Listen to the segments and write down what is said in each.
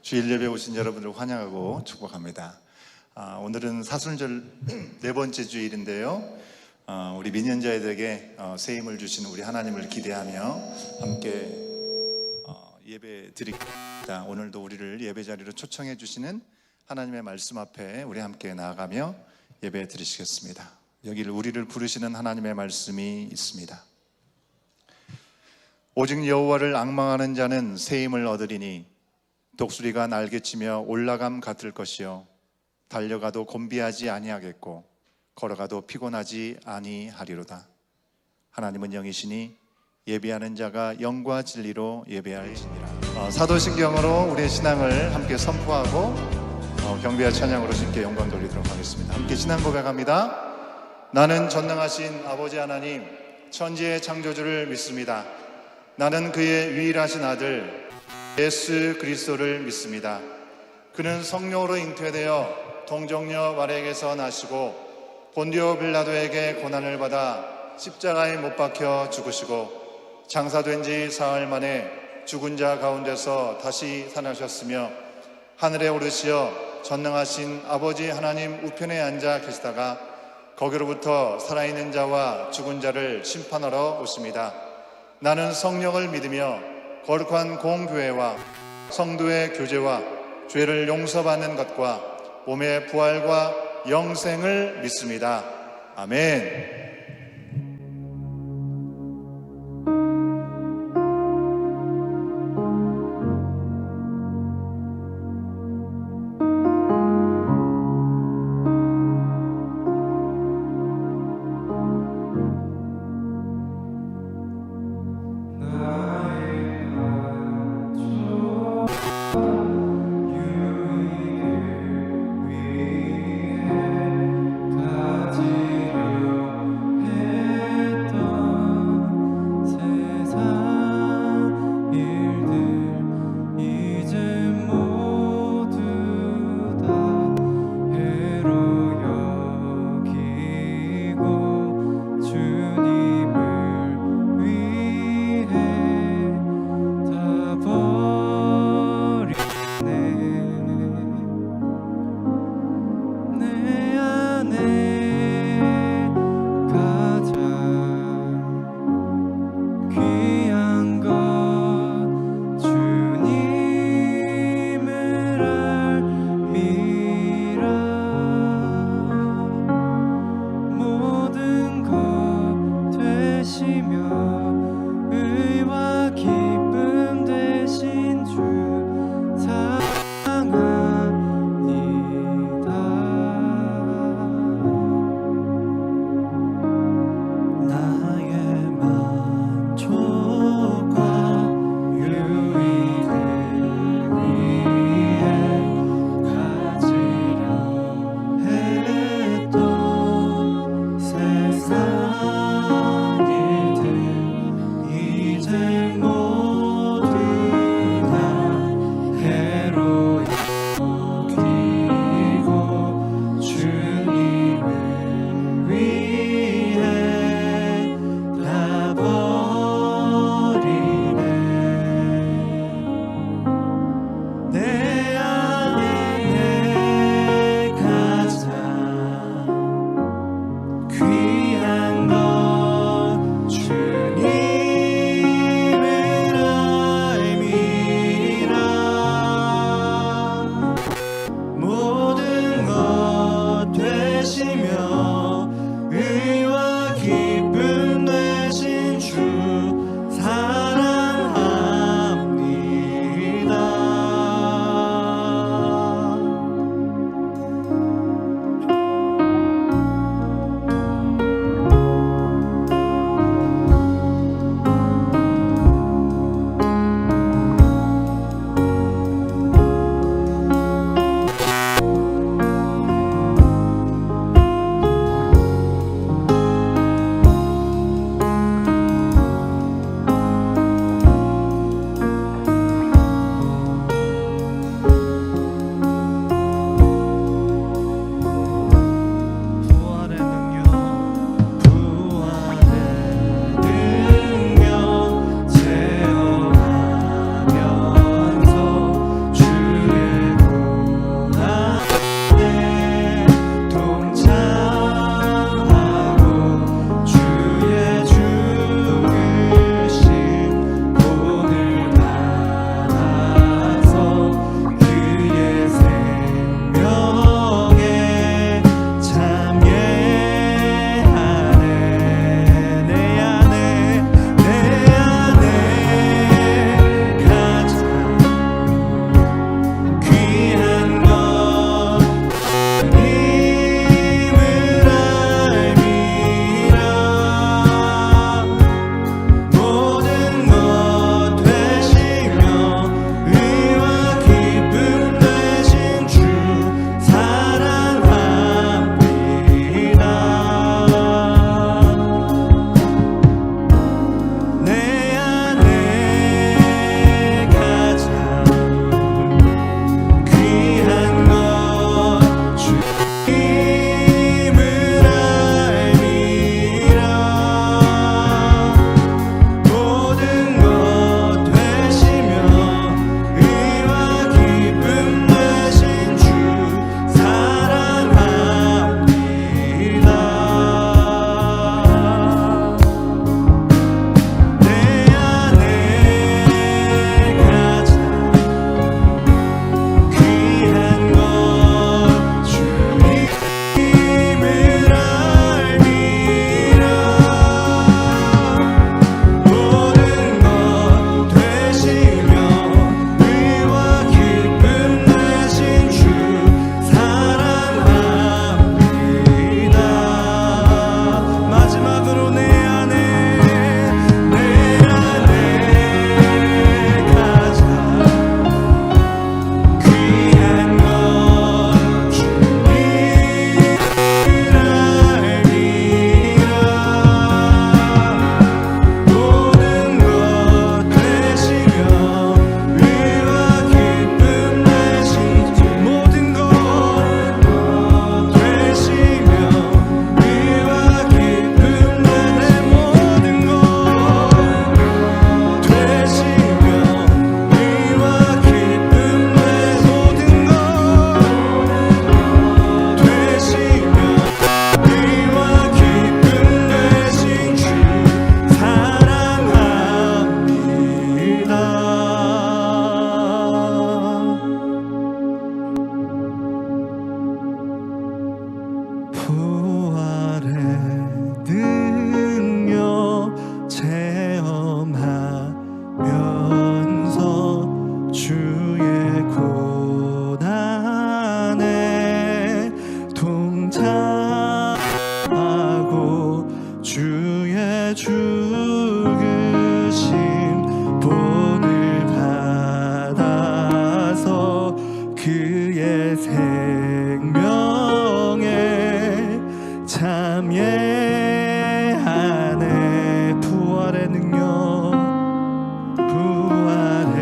주일 예배 오신 여러분을 환영하고 축복합니다. 오늘은 사순절 네 번째 주일인데요. 우리 민연자들에게 새 힘을 주시는 우리 하나님을 기대하며 함께 예배 드리겠습니다. 오늘도 우리를 예배 자리로 초청해 주시는 하나님의 말씀 앞에 우리 함께 나아가며 예배 드리시겠습니다. 여기를 우리를 부르시는 하나님의 말씀이 있습니다. 오직 여호와를 앙망하는 자는 새 힘을 얻으리니 독수리가 날개치며 올라감 같을 것이요 달려가도 곤비하지 아니하겠고 걸어가도 피곤하지 아니하리로다. 하나님은 영이시니 예배하는 자가 영과 진리로 예배할지니라. 사도신경으로 우리의 신앙을 함께 선포하고 경배와 찬양으로 주님께 영광 돌리도록 하겠습니다. 함께 신앙 고백합니다. 나는 전능하신 아버지 하나님 천지의 창조주를 믿습니다. 나는 그의 유일하신 아들 예수 그리스도를 믿습니다. 그는 성령으로 잉태되어 동정녀 마리아에게서 나시고 본디오 빌라도에게 고난을 받아 십자가에 못 박혀 죽으시고 장사된 지 사흘 만에 죽은 자 가운데서 다시 살아나셨으며 하늘에 오르시어 전능하신 아버지 하나님 우편에 앉아 계시다가 거기로부터 살아있는 자와 죽은 자를 심판하러 오십니다. 나는 성령을 믿으며 거룩한 공교회와 성도의 교제와 죄를 용서받는 것과 몸의 부활과 영생을 믿습니다. 아멘. 그의 생명에 참여하네. 부활의 능력, 부활의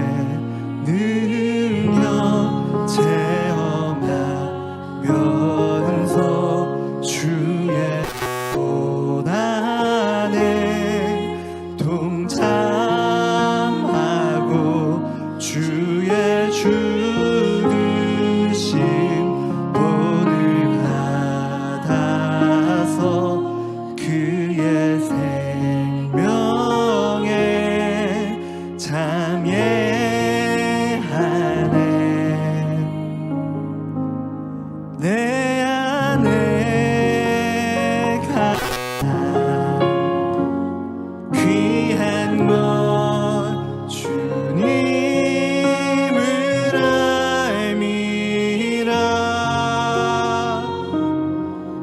능력 체험하면서 주의 고난에 동참하고 주의 죽으심 본을 받아서 그의 생명에 참여하네. 내 안에 가장 귀한 것 주님을 알미라.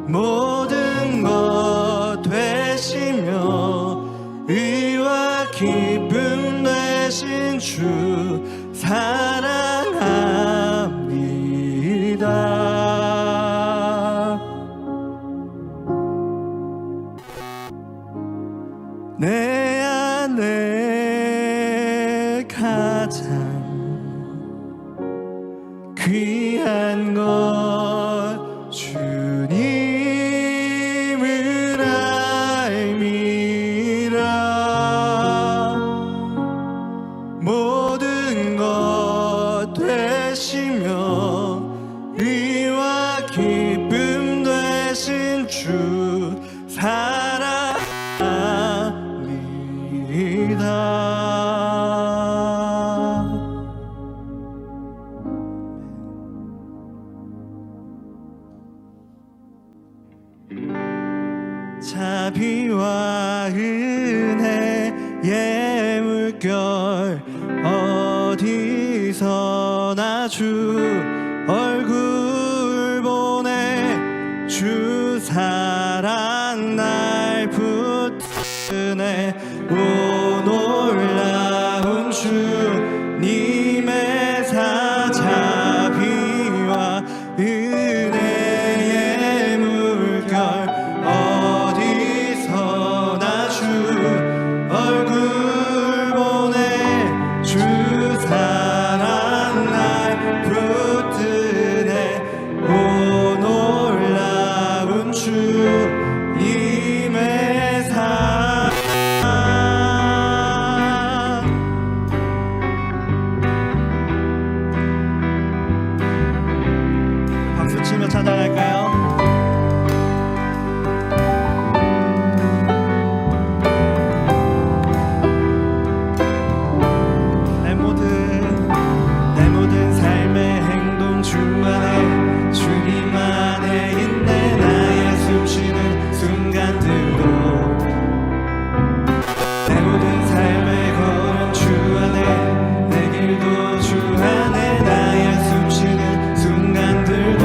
모든 것 되시며 의와 기쁨 되신 주 사랑합니다. 내 안에 가장 귀한 것 주님을 알미라. 모든 것 되시며 의와 기쁨 되신 주 사랑합니다. 자비와 은혜의 물결 어디서나 주 얼굴 보내. 주 사랑 날 붙드네. 오 놀라운 주님의 자비와 은혜의 물결 어디서나 주 얼굴 보내. 주 사랑 날 붙드네. 오 놀라운 주님의 사랑. 박수 치며 찬양할까요? 내 모든 삶의 행동 주 안에 주님 안에 있네. 나의 숨쉬는 순간들도 내 모든 삶의 걸음 주 안에 내 길도 주 안에 나의 숨쉬는 순간들도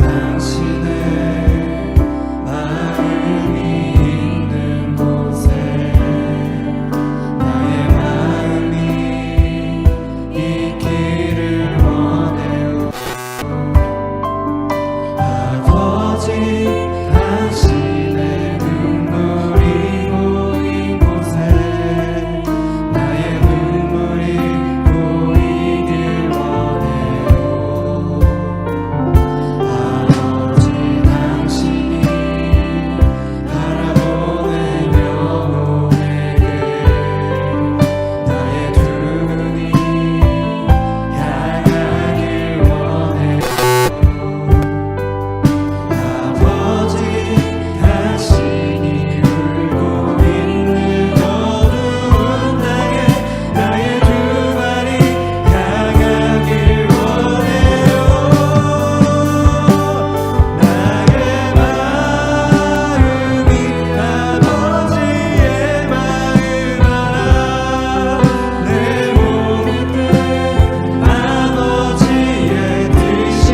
당신의 마음이 있는 곳에 나의 마음이 있기를 원해요. 아버지 당신의 눈물이 고인 곳에 나의 눈물이 고이길 원해요. 아버지 당신이 바라보는 영혼에게 나의 두 눈이 향하길 원해요. 아버지 당신이 울고 있는 어두운 땅에 나의 두 발이 향하길 원해요. 나의 마음이 아버지의 마음 알아. 내 모든 뜻 아버지의 뜻이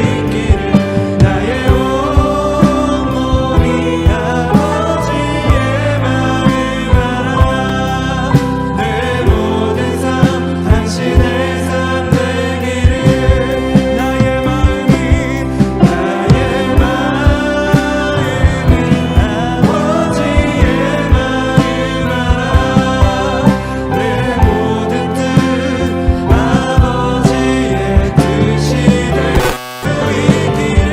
있기를 나의 온몸이 아버지의 마음 알아. 내 모든 삶 당신의 삶 되기를 나의 마음이 아버지의 마음 알아. 내 모든 뜻 아버지의 뜻이 될 수 있기를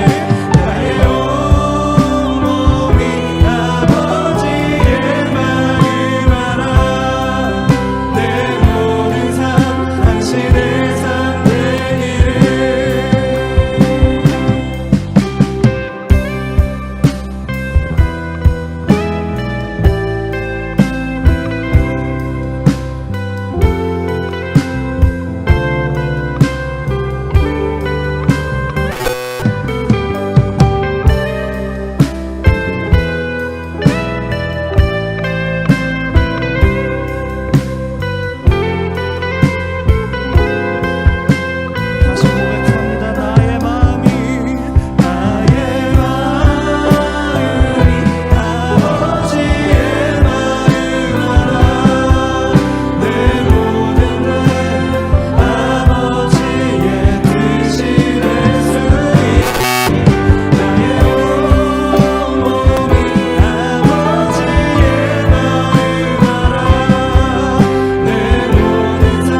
나의 온몸이 아버지의 마음 알아. 내 모든 삶 당신의 삶 되기를. 다시 고백합니다. 나의 마음이 아버지의 마음 알아. 내 모든 것 아버지의 뜻이 될 수 있기를 나의 온몸이 아버지의 마음 알아. 내 모든 삶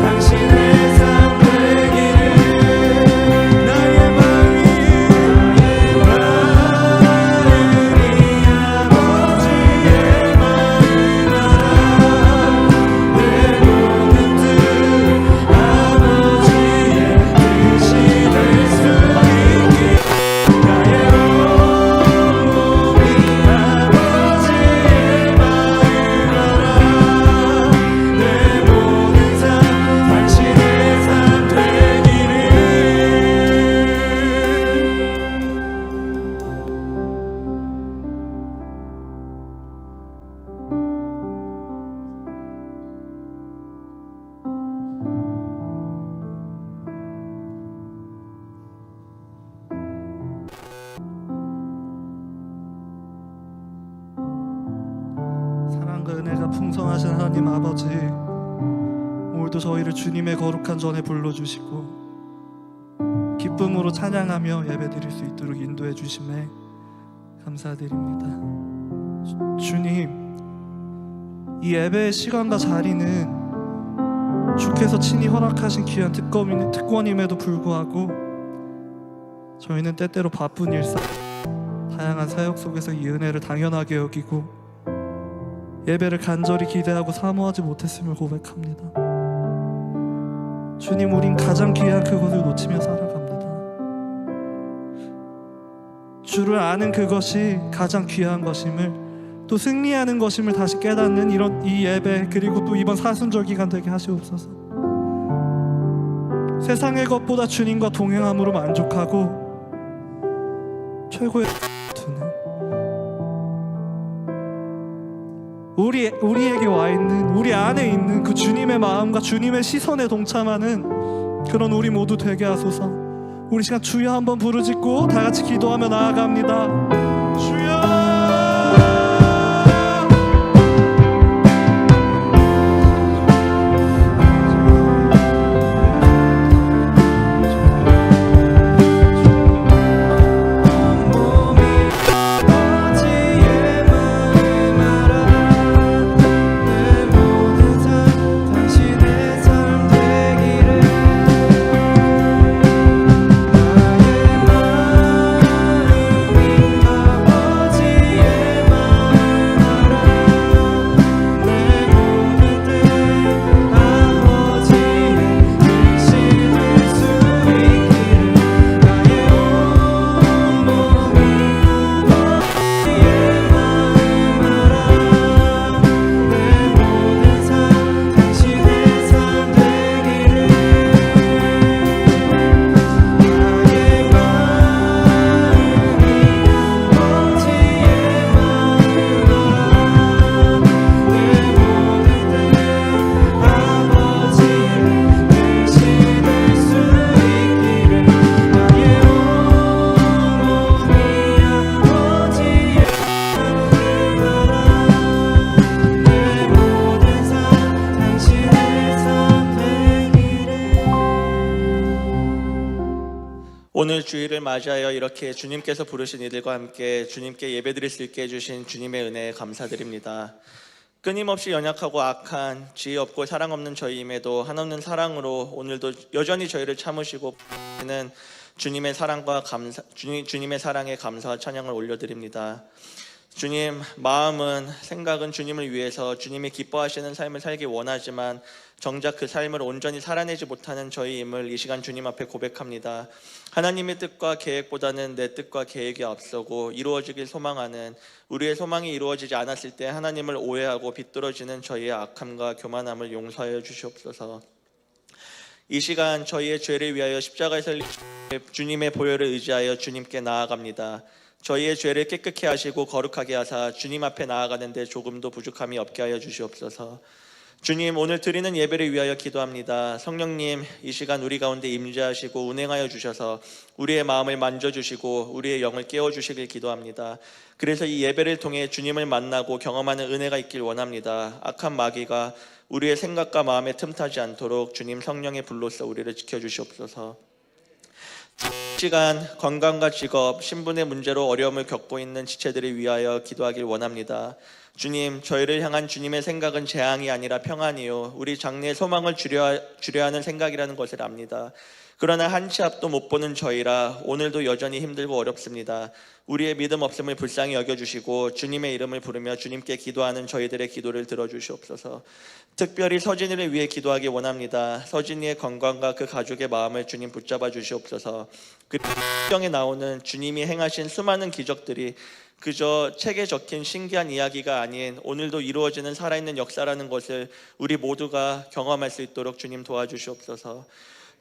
당신의 삶 되기를 나의 마음이 아버지의 마음 알아. 내 모든 뜻 아버지의 뜻이 될 수 있기를 나의 온몸이 아버지의 마음 알아. 내 모든 삶 당신의 삶 되기를. 사랑과 은혜가 풍성하신 하나님 아버지, 오늘도 저희를 주님의 거룩한 전에 불러주시고 기쁨으로 찬양하며 예배드릴 수 있도록 인도해 주심에 감사드립니다. 주님, 이 예배의 시간과 자리는 주께서 친히 허락하신 귀한 특권임에도 불구하고 저희는 때때로 바쁜 일상, 다양한 사역 속에서 이 은혜를 당연하게 여기고 예배를 간절히 기대하고 사모하지 못했음을 고백합니다. 주님, 우린 가장 귀한 그것을 놓치며 살아갑니다. 주를 아는 그것이 가장 귀한 것임을, 또 승리하는 것임을 다시 깨닫는 이런 이 예배, 그리고 또 이번 사순절 기간 되게 하시옵소서. 세상의 것보다 주님과 동행함으로 만족하고 최고의 두는 우리에게 와 있는, 우리 안에 있는 그 주님의 마음과 주님의 시선에 동참하는 그런 우리 모두 되게 하소서. 우리 시간 주여 한번 부르짖고 다 같이 기도하며 나아갑니다. 주여. 오늘 주일을 맞이하여 이렇게 주님께서 부르신 이들과 함께 주님께 예배드릴 수 있게 해주신 주님의 은혜에 감사드립니다. 끊임없이 연약하고 악한 지혜 없고 사랑 없는 저희임에도 한없는 사랑으로 오늘도 여전히 저희를 참으시고 는 주님의 사랑과 주님의 사랑에 감사와 찬양을 올려드립니다. 주님, 마음은 생각은 주님을 위해서 주님이 기뻐하시는 삶을 살기 원하지만 정작 그 삶을 온전히 살아내지 못하는 저희임을 이 시간 주님 앞에 고백합니다. 하나님의 뜻과 계획보다는 내 뜻과 계획이 앞서고 이루어지길 소망하는, 우리의 소망이 이루어지지 않았을 때 하나님을 오해하고 비뚤어지는 저희의 악함과 교만함을 용서하여 주시옵소서. 이 시간 저희의 죄를 위하여 십자가에서 주님의 보혈을 의지하여 주님께 나아갑니다. 저희의 죄를 깨끗게 하시고 거룩하게 하사 주님 앞에 나아가는데 조금도 부족함이 없게 하여 주시옵소서. 주님, 오늘 드리는 예배를 위하여 기도합니다. 성령님, 이 시간 우리 가운데 임재하시고 운행하여 주셔서 우리의 마음을 만져주시고 우리의 영을 깨워주시길 기도합니다. 그래서 이 예배를 통해 주님을 만나고 경험하는 은혜가 있길 원합니다. 악한 마귀가 우리의 생각과 마음에 틈타지 않도록 주님 성령의 불로써 우리를 지켜주시옵소서. 시간 건강과 직업, 신분의 문제로 어려움을 겪고 있는 지체들을 위하여 기도하길 원합니다. 주님, 저희를 향한 주님의 생각은 재앙이 아니라 평안이요 우리 장래의 소망을 주려 하는 생각이라는 것을 압니다. 그러나 한 치 앞도 못 보는 저희라 오늘도 여전히 힘들고 어렵습니다. 우리의 믿음 없음을 불쌍히 여겨주시고 주님의 이름을 부르며 주님께 기도하는 저희들의 기도를 들어주시옵소서. 특별히 서진이를 위해 기도하기 원합니다. 서진이의 건강과 그 가족의 마음을 주님 붙잡아 주시옵소서. 그 성경에 나오는 주님이 행하신 수많은 기적들이 그저 책에 적힌 신기한 이야기가 아닌 오늘도 이루어지는 살아있는 역사라는 것을 우리 모두가 경험할 수 있도록 주님 도와주시옵소서.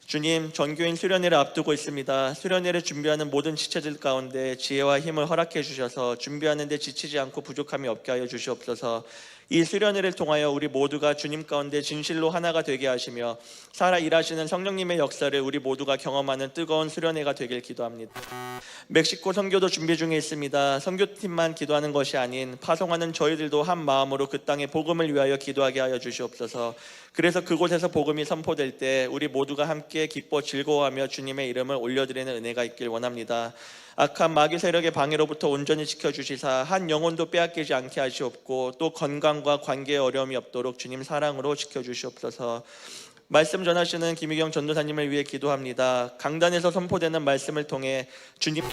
주님, 전교인 수련회를 앞두고 있습니다. 수련회를 준비하는 모든 지체들 가운데 지혜와 힘을 허락해 주셔서 준비하는 데 지치지 않고 부족함이 없게 하여 주시옵소서. 이 수련회를 통하여 우리 모두가 주님 가운데 진실로 하나가 되게 하시며 살아 일하시는 성령님의 역사를 우리 모두가 경험하는 뜨거운 수련회가 되길 기도합니다. 멕시코 선교도 준비 중에 있습니다. 선교팀만 기도하는 것이 아닌 파송하는 저희들도 한 마음으로 그 땅의 복음을 위하여 기도하게 하여 주시옵소서. 그래서 그곳에서 복음이 선포될 때 우리 모두가 함께 기뻐 즐거워하며 주님의 이름을 올려드리는 은혜가 있길 원합니다. 악한 마귀 세력의 방해로부터 온전히 지켜주시사 한 영혼도 빼앗기지 않게 하시옵고 또 건강과 관계에 어려움이 없도록 주님 사랑으로 지켜주시옵소서. 말씀 전하시는 김희경 전도사님을 위해 기도합니다. 강단에서 선포되는 말씀을 통해 주님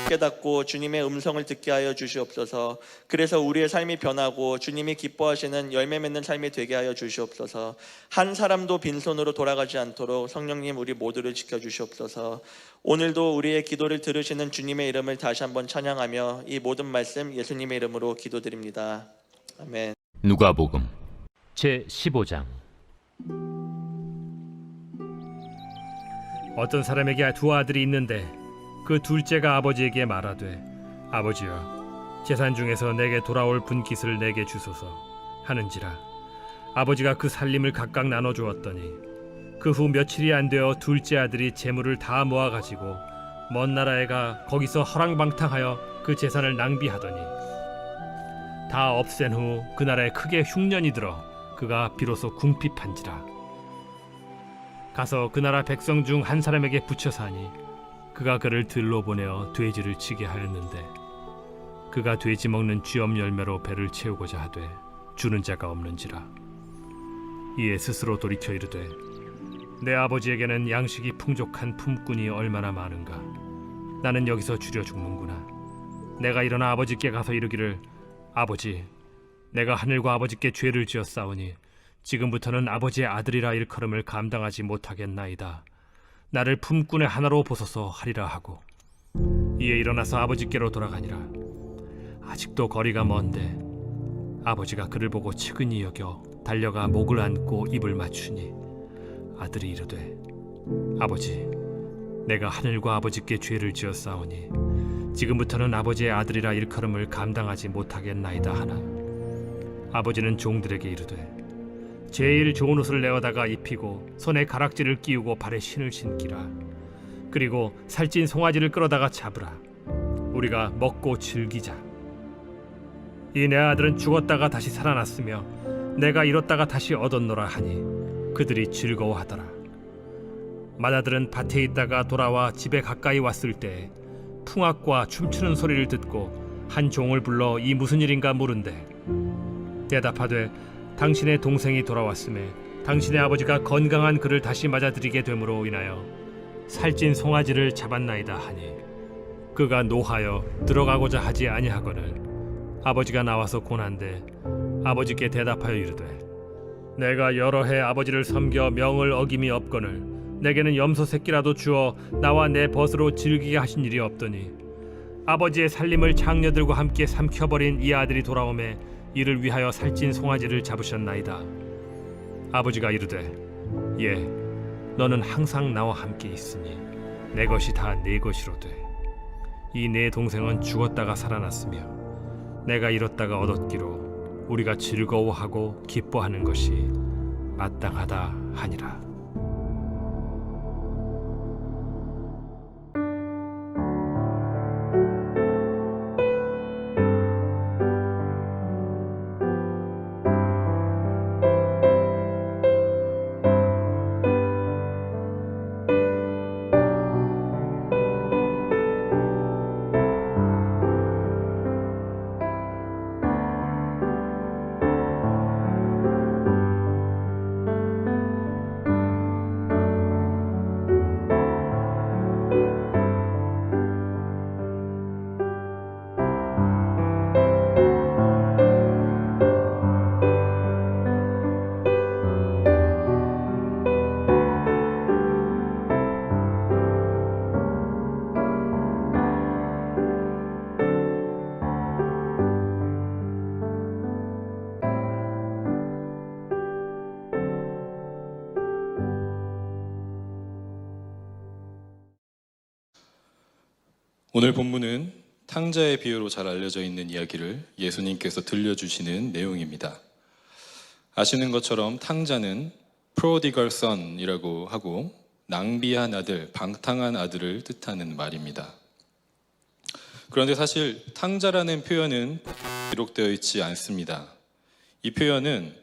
깨닫고 주님의 음성을 듣게 하여 주시옵소서. 그래서 우리의 삶이 변하고 주님이 기뻐하시는 열매 맺는 삶이 되게 하여 주시옵소서. 한 사람도 빈손으로 돌아가지 않도록 성령님 우리 모두를 지켜주시옵소서. 오늘도 우리의 기도를 들으시는 주님의 이름을 다시 한번 찬양하며 이 모든 말씀 예수님의 이름으로 기도드립니다. 아멘. 누가복음 제15장. 어떤 사람에게 두 아들이 있는데 그 둘째가 아버지에게 말하되 아버지여 재산 중에서 내게 돌아올 분깃을 내게 주소서 하는지라 아버지가 그 살림을 각각 나눠 주었더니 그 후 며칠이 안 되어 둘째 아들이 재물을 다 모아가지고 먼 나라에 가 거기서 허랑방탕하여 그 재산을 낭비하더니 다 없앤 후 그 나라에 크게 흉년이 들어 그가 비로소 궁핍한지라. 가서 그 나라 백성 중 한 사람에게 붙여 사니 그가 그를 들로 보내어 돼지를 치게 하였는데 그가 돼지 먹는 쥐엄 열매로 배를 채우고자 하되 주는 자가 없는지라. 이에 스스로 돌이켜 이르되 내 아버지에게는 양식이 풍족한 품꾼이 얼마나 많은가. 나는 여기서 줄여 죽는구나. 내가 일어나 아버지께 가서 이르기를 아버지, 내가 하늘과 아버지께 죄를 지었사오니 지금부터는 아버지의 아들이라 일컬음을 감당하지 못하겠나이다. 나를 품꾼의 하나로 보소서 하리라 하고 이에 일어나서 아버지께로 돌아가니라. 아직도 거리가 먼데 아버지가 그를 보고 측은히 여겨 달려가 목을 안고 입을 맞추니 아들이 이르되 아버지, 내가 하늘과 아버지께 죄를 지었사오니 지금부터는 아버지의 아들이라 일컬음을 감당하지 못하겠나이다 하나 아버지는 종들에게 이르되 제일 좋은 옷을 내어다가 입히고 손에 가락지를 끼우고 발에 신을 신기라. 그리고 살찐 송아지를 끌어다가 잡으라. 우리가 먹고 즐기자. 이 내 아들은 죽었다가 다시 살아났으며 내가 잃었다가 다시 얻었노라 하니 그들이 즐거워하더라. 맏아들은 밭에 있다가 돌아와 집에 가까이 왔을 때 풍악과 춤추는 소리를 듣고 한 종을 불러 이 무슨 일인가 물은데 대답하되 당신의 동생이 돌아왔음에 당신의 아버지가 건강한 그를 다시 맞아들이게 됨으로 인하여 살찐 송아지를 잡았나이다 하니 그가 노하여 들어가고자 하지 아니하거늘 아버지가 나와서 고난데 아버지께 대답하여 이르되 내가 여러 해 아버지를 섬겨 명을 어김이 없거늘 내게는 염소 새끼라도 주어 나와 내 벗으로 즐기게 하신 일이 없더니 아버지의 살림을 장녀들과 함께 삼켜버린 이 아들이 돌아오매 이를 위하여 살찐 송아지를 잡으셨나이다. 아버지가 이르되 예, 너는 항상 나와 함께 있으니 내 것이 다 네 것이로되 이 내 동생은 죽었다가 살아났으며 내가 잃었다가 얻었기로 우리가 즐거워하고 기뻐하는 것이 마땅하다 하니라. 오늘 본문은 탕자의 비유로 잘 알려져 있는 이야기를 예수님께서 들려주시는 내용입니다. 아시는 것처럼 탕자는 prodigal son이라고 하고 낭비한 아들, 방탕한 아들을 뜻하는 말입니다. 그런데 사실 탕자라는 표현은 기록되어 있지 않습니다. 이 표현은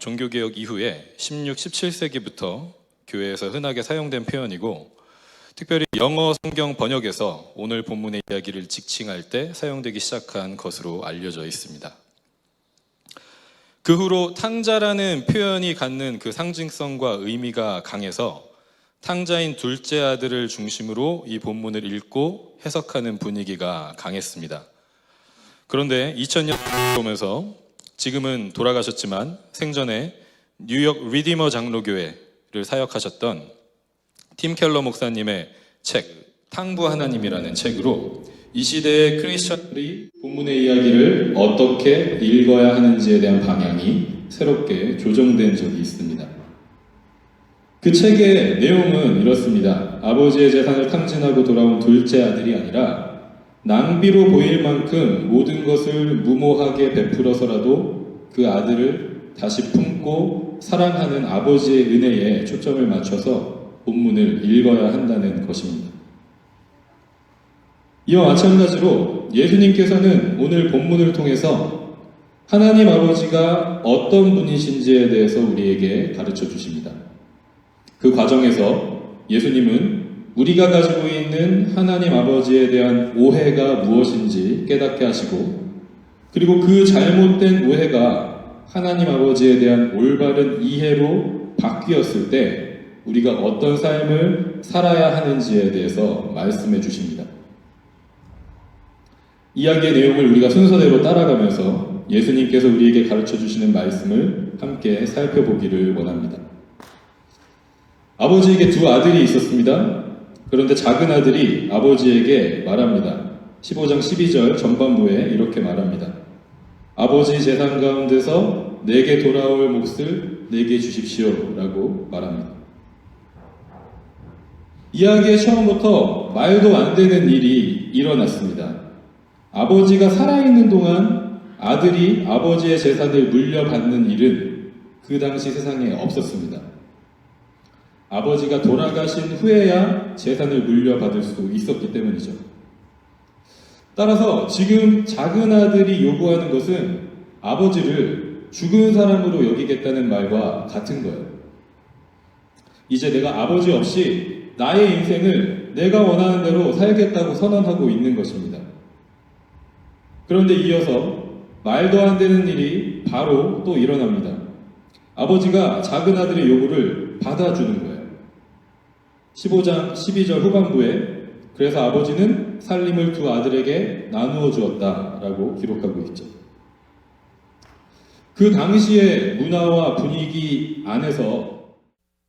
종교개혁 이후에 16, 17세기부터 교회에서 흔하게 사용된 표현이고 특별히 영어 성경 번역에서 오늘 본문의 이야기를 직칭할 때 사용되기 시작한 것으로 알려져 있습니다. 그 후로 탕자라는 표현이 갖는 그 상징성과 의미가 강해서 탕자인 둘째 아들을 중심으로 이 본문을 읽고 해석하는 분위기가 강했습니다. 그런데 2000년 오면서 지금은 돌아가셨지만 생전에 뉴욕 리디머 장로교회를 사역하셨던 팀 켈러 목사님의 책 탕부 하나님이라는 책으로 이 시대의 크리스천들이 본문의 이야기를 어떻게 읽어야 하는지에 대한 방향이 새롭게 조정된 적이 있습니다. 그 책의 내용은 이렇습니다. 아버지의 재산을 탕진하고 돌아온 둘째 아들이 아니라 낭비로 보일 만큼 모든 것을 무모하게 베풀어서라도 그 아들을 다시 품고 사랑하는 아버지의 은혜에 초점을 맞춰서 본문을 읽어야 한다는 것입니다. 이와 마찬가지로 예수님께서는 오늘 본문을 통해서 하나님 아버지가 어떤 분이신지에 대해서 우리에게 가르쳐 주십니다. 그 과정에서 예수님은 우리가 가지고 있는 하나님 아버지에 대한 오해가 무엇인지 깨닫게 하시고, 그리고 그 잘못된 오해가 하나님 아버지에 대한 올바른 이해로 바뀌었을 때 우리가 어떤 삶을 살아야 하는지에 대해서 말씀해 주십니다. 이야기의 내용을 우리가 순서대로 따라가면서 예수님께서 우리에게 가르쳐 주시는 말씀을 함께 살펴보기를 원합니다. 아버지에게 두 아들이 있었습니다. 그런데 작은 아들이 아버지에게 말합니다. 15장 12절 전반부에 이렇게 말합니다. 아버지 재산 가운데서 내게 돌아올 몫을 내게 주십시오 라고 말합니다. 이야기의 처음부터 말도 안 되는 일이 일어났습니다. 아버지가 살아있는 동안 아들이 아버지의 재산을 물려받는 일은 그 당시 세상에 없었습니다. 아버지가 돌아가신 후에야 재산을 물려받을 수 있었기 때문이죠. 따라서 지금 작은 아들이 요구하는 것은 아버지를 죽은 사람으로 여기겠다는 말과 같은 거예요. 이제 내가 아버지 없이 나의 인생을 내가 원하는 대로 살겠다고 선언하고 있는 것입니다. 그런데 이어서 말도 안 되는 일이 바로 또 일어납니다. 아버지가 작은 아들의 요구를 받아주는 거예요. 15장 12절 후반부에 그래서 아버지는 살림을 두 아들에게 나누어 주었다라고 기록하고 있죠. 그 당시의 문화와 분위기 안에서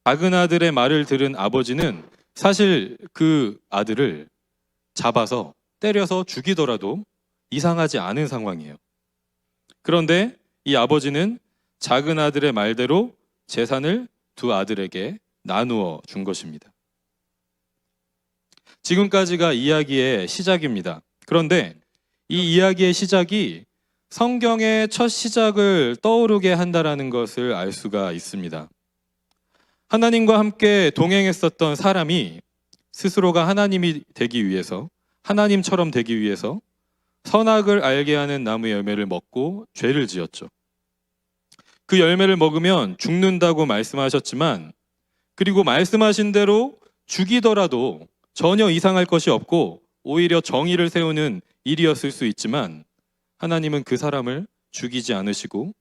작은 아들의 말을 들은 아버지는 사실 그 아들을 잡아서 때려서 죽이더라도 이상하지 않은 상황이에요. 그런데 이 아버지는 작은 아들의 말대로 재산을 두 아들에게 나누어 준 것입니다. 지금까지가 이야기의 시작입니다. 그런데 이 이야기의 시작이 성경의 첫 시작을 떠오르게 한다는 것을 알 수가 있습니다. 하나님과 함께 동행했었던 사람이 스스로가 하나님이 되기 위해서, 하나님처럼 되기 위해서 선악을 알게 하는 나무 열매를 먹고 죄를 지었죠. 그 열매를 먹으면 죽는다고 말씀하셨지만, 그리고 말씀하신 대로 죽이더라도 전혀 이상할 것이 없고 오히려 정의를 세우는 일이었을 수 있지만, 하나님은 그 사람을 죽이지 않으시고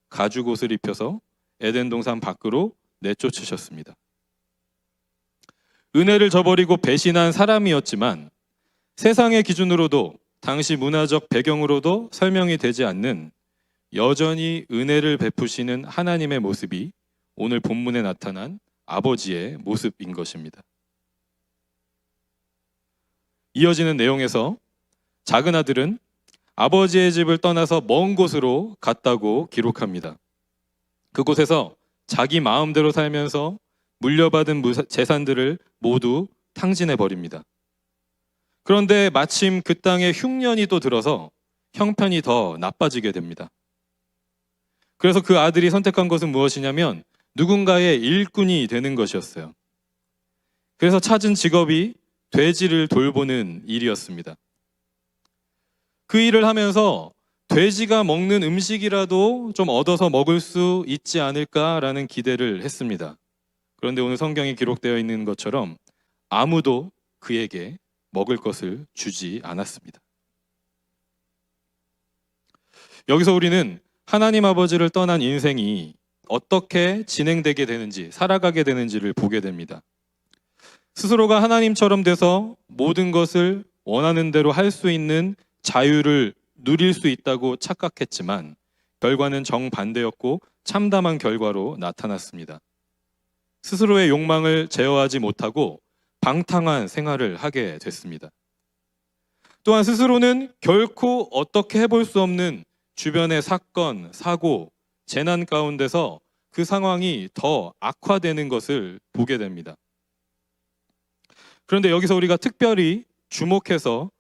가죽옷을 입혀서 에덴 동산 밖으로 내쫓으셨습니다. 은혜를 저버리고 배신한 사람이었지만 세상의 기준으로도 당시 문화적 배경으로도 설명이 되지 않는 여전히 은혜를 베푸시는 하나님의 모습이 오늘 본문에 나타난 아버지의 모습인 것입니다. 이어지는 내용에서 작은 아들은 아버지의 집을 떠나서 먼 곳으로 갔다고 기록합니다. 그곳에서 자기 마음대로 살면서 물려받은 재산들을 모두 탕진해 버립니다. 그런데 마침 그 땅에 흉년이 또 들어서 형편이 더 나빠지게 됩니다. 그래서 그 아들이 선택한 것은 무엇이냐면 누군가의 일꾼이 되는 것이었어요. 그래서 찾은 직업이 돼지를 돌보는 일이었습니다. 그 일을 하면서 돼지가 먹는 음식이라도 좀 얻어서 먹을 수 있지 않을까라는 기대를 했습니다. 그런데 오늘 성경에 기록되어 있는 것처럼 아무도 그에게 먹을 것을 주지 않았습니다. 여기서 우리는 하나님 아버지를 떠난 인생이 어떻게 진행되게 되는지, 살아가게 되는지를 보게 됩니다. 스스로가 하나님처럼 돼서 모든 것을 원하는 대로 할 수 있는 자유를 누릴 수 있다고 착각했지만 결과는 정반대였고 참담한 결과로 나타났습니다. 스스로의 욕망을 제어하지 못하고 방탕한 생활을 하게 됐습니다. 또한 스스로는 결코 어떻게 해볼 수 없는 주변의 사건, 사고, 재난 가운데서 그 상황이 더 악화되는 것을 보게 됩니다. 그런데 여기서 우리가 특별히 주목해서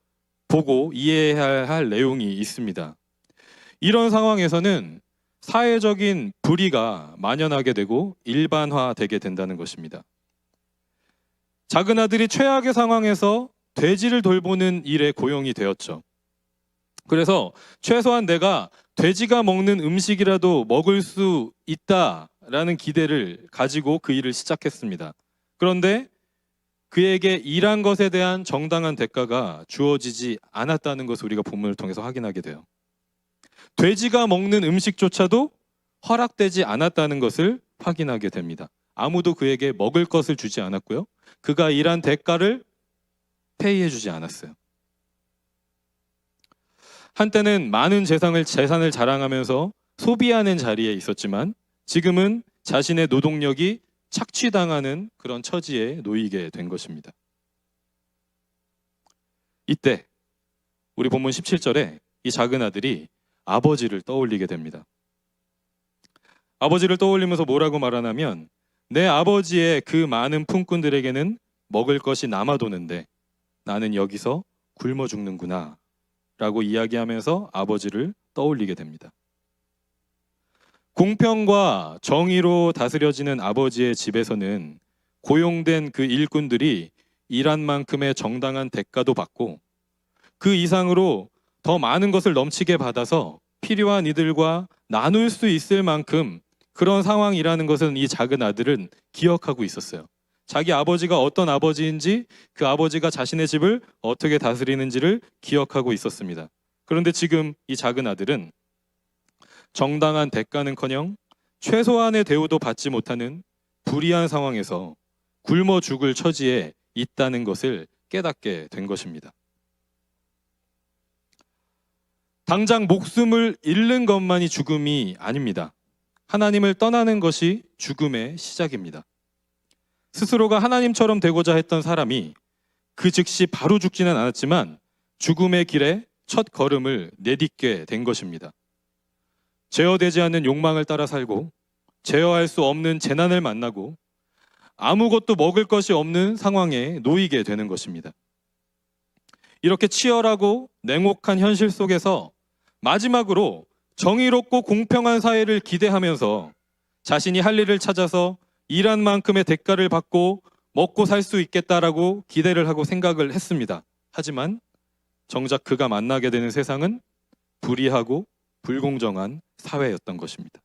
보고 이해해야 할 내용이 있습니다. 이런 상황에서는 사회적인 불의가 만연하게 되고 일반화되게 된다는 것입니다. 작은 아들이 최악의 상황에서 돼지를 돌보는 일에 고용이 되었죠. 그래서 최소한 내가 돼지가 먹는 음식이라도 먹을 수 있다라는 기대를 가지고 그 일을 시작했습니다. 그런데 그에게 일한 것에 대한 정당한 대가가 주어지지 않았다는 것을 우리가 본문을 통해서 확인하게 돼요. 돼지가 먹는 음식조차도 허락되지 않았다는 것을 확인하게 됩니다. 아무도 그에게 먹을 것을 주지 않았고요. 그가 일한 대가를 페이해 주지 않았어요. 한때는 많은 재산을 자랑하면서 소비하는 자리에 있었지만 지금은 자신의 노동력이 착취당하는 그런 처지에 놓이게 된 것입니다. 이때 우리 본문 17절에 이 작은 아들이 아버지를 떠올리게 됩니다. 아버지를 떠올리면서 뭐라고 말하냐면 내 아버지의 그 많은 품꾼들에게는 먹을 것이 남아도는데 나는 여기서 굶어 죽는구나 라고 이야기하면서 아버지를 떠올리게 됩니다. 공평과 정의로 다스려지는 아버지의 집에서는 고용된 그 일꾼들이 일한 만큼의 정당한 대가도 받고 그 이상으로 더 많은 것을 넘치게 받아서 필요한 이들과 나눌 수 있을 만큼 그런 상황이라는 것은 이 작은 아들은 기억하고 있었어요. 자기 아버지가 어떤 아버지인지 그 아버지가 자신의 집을 어떻게 다스리는지를 기억하고 있었습니다. 그런데 지금 이 작은 아들은 정당한 대가는커녕 최소한의 대우도 받지 못하는 불의한 상황에서 굶어 죽을 처지에 있다는 것을 깨닫게 된 것입니다. 당장 목숨을 잃는 것만이 죽음이 아닙니다. 하나님을 떠나는 것이 죽음의 시작입니다. 스스로가 하나님처럼 되고자 했던 사람이 그 즉시 바로 죽지는 않았지만 죽음의 길에 첫 걸음을 내딛게 된 것입니다. 제어되지 않는 욕망을 따라 살고 제어할 수 없는 재난을 만나고 아무것도 먹을 것이 없는 상황에 놓이게 되는 것입니다. 이렇게 치열하고 냉혹한 현실 속에서 마지막으로 정의롭고 공평한 사회를 기대하면서 자신이 할 일을 찾아서 일한 만큼의 대가를 받고 먹고 살 수 있겠다라고 기대를 하고 생각을 했습니다. 하지만 정작 그가 만나게 되는 세상은 불의하고 불공정한 사회였던 것입니다.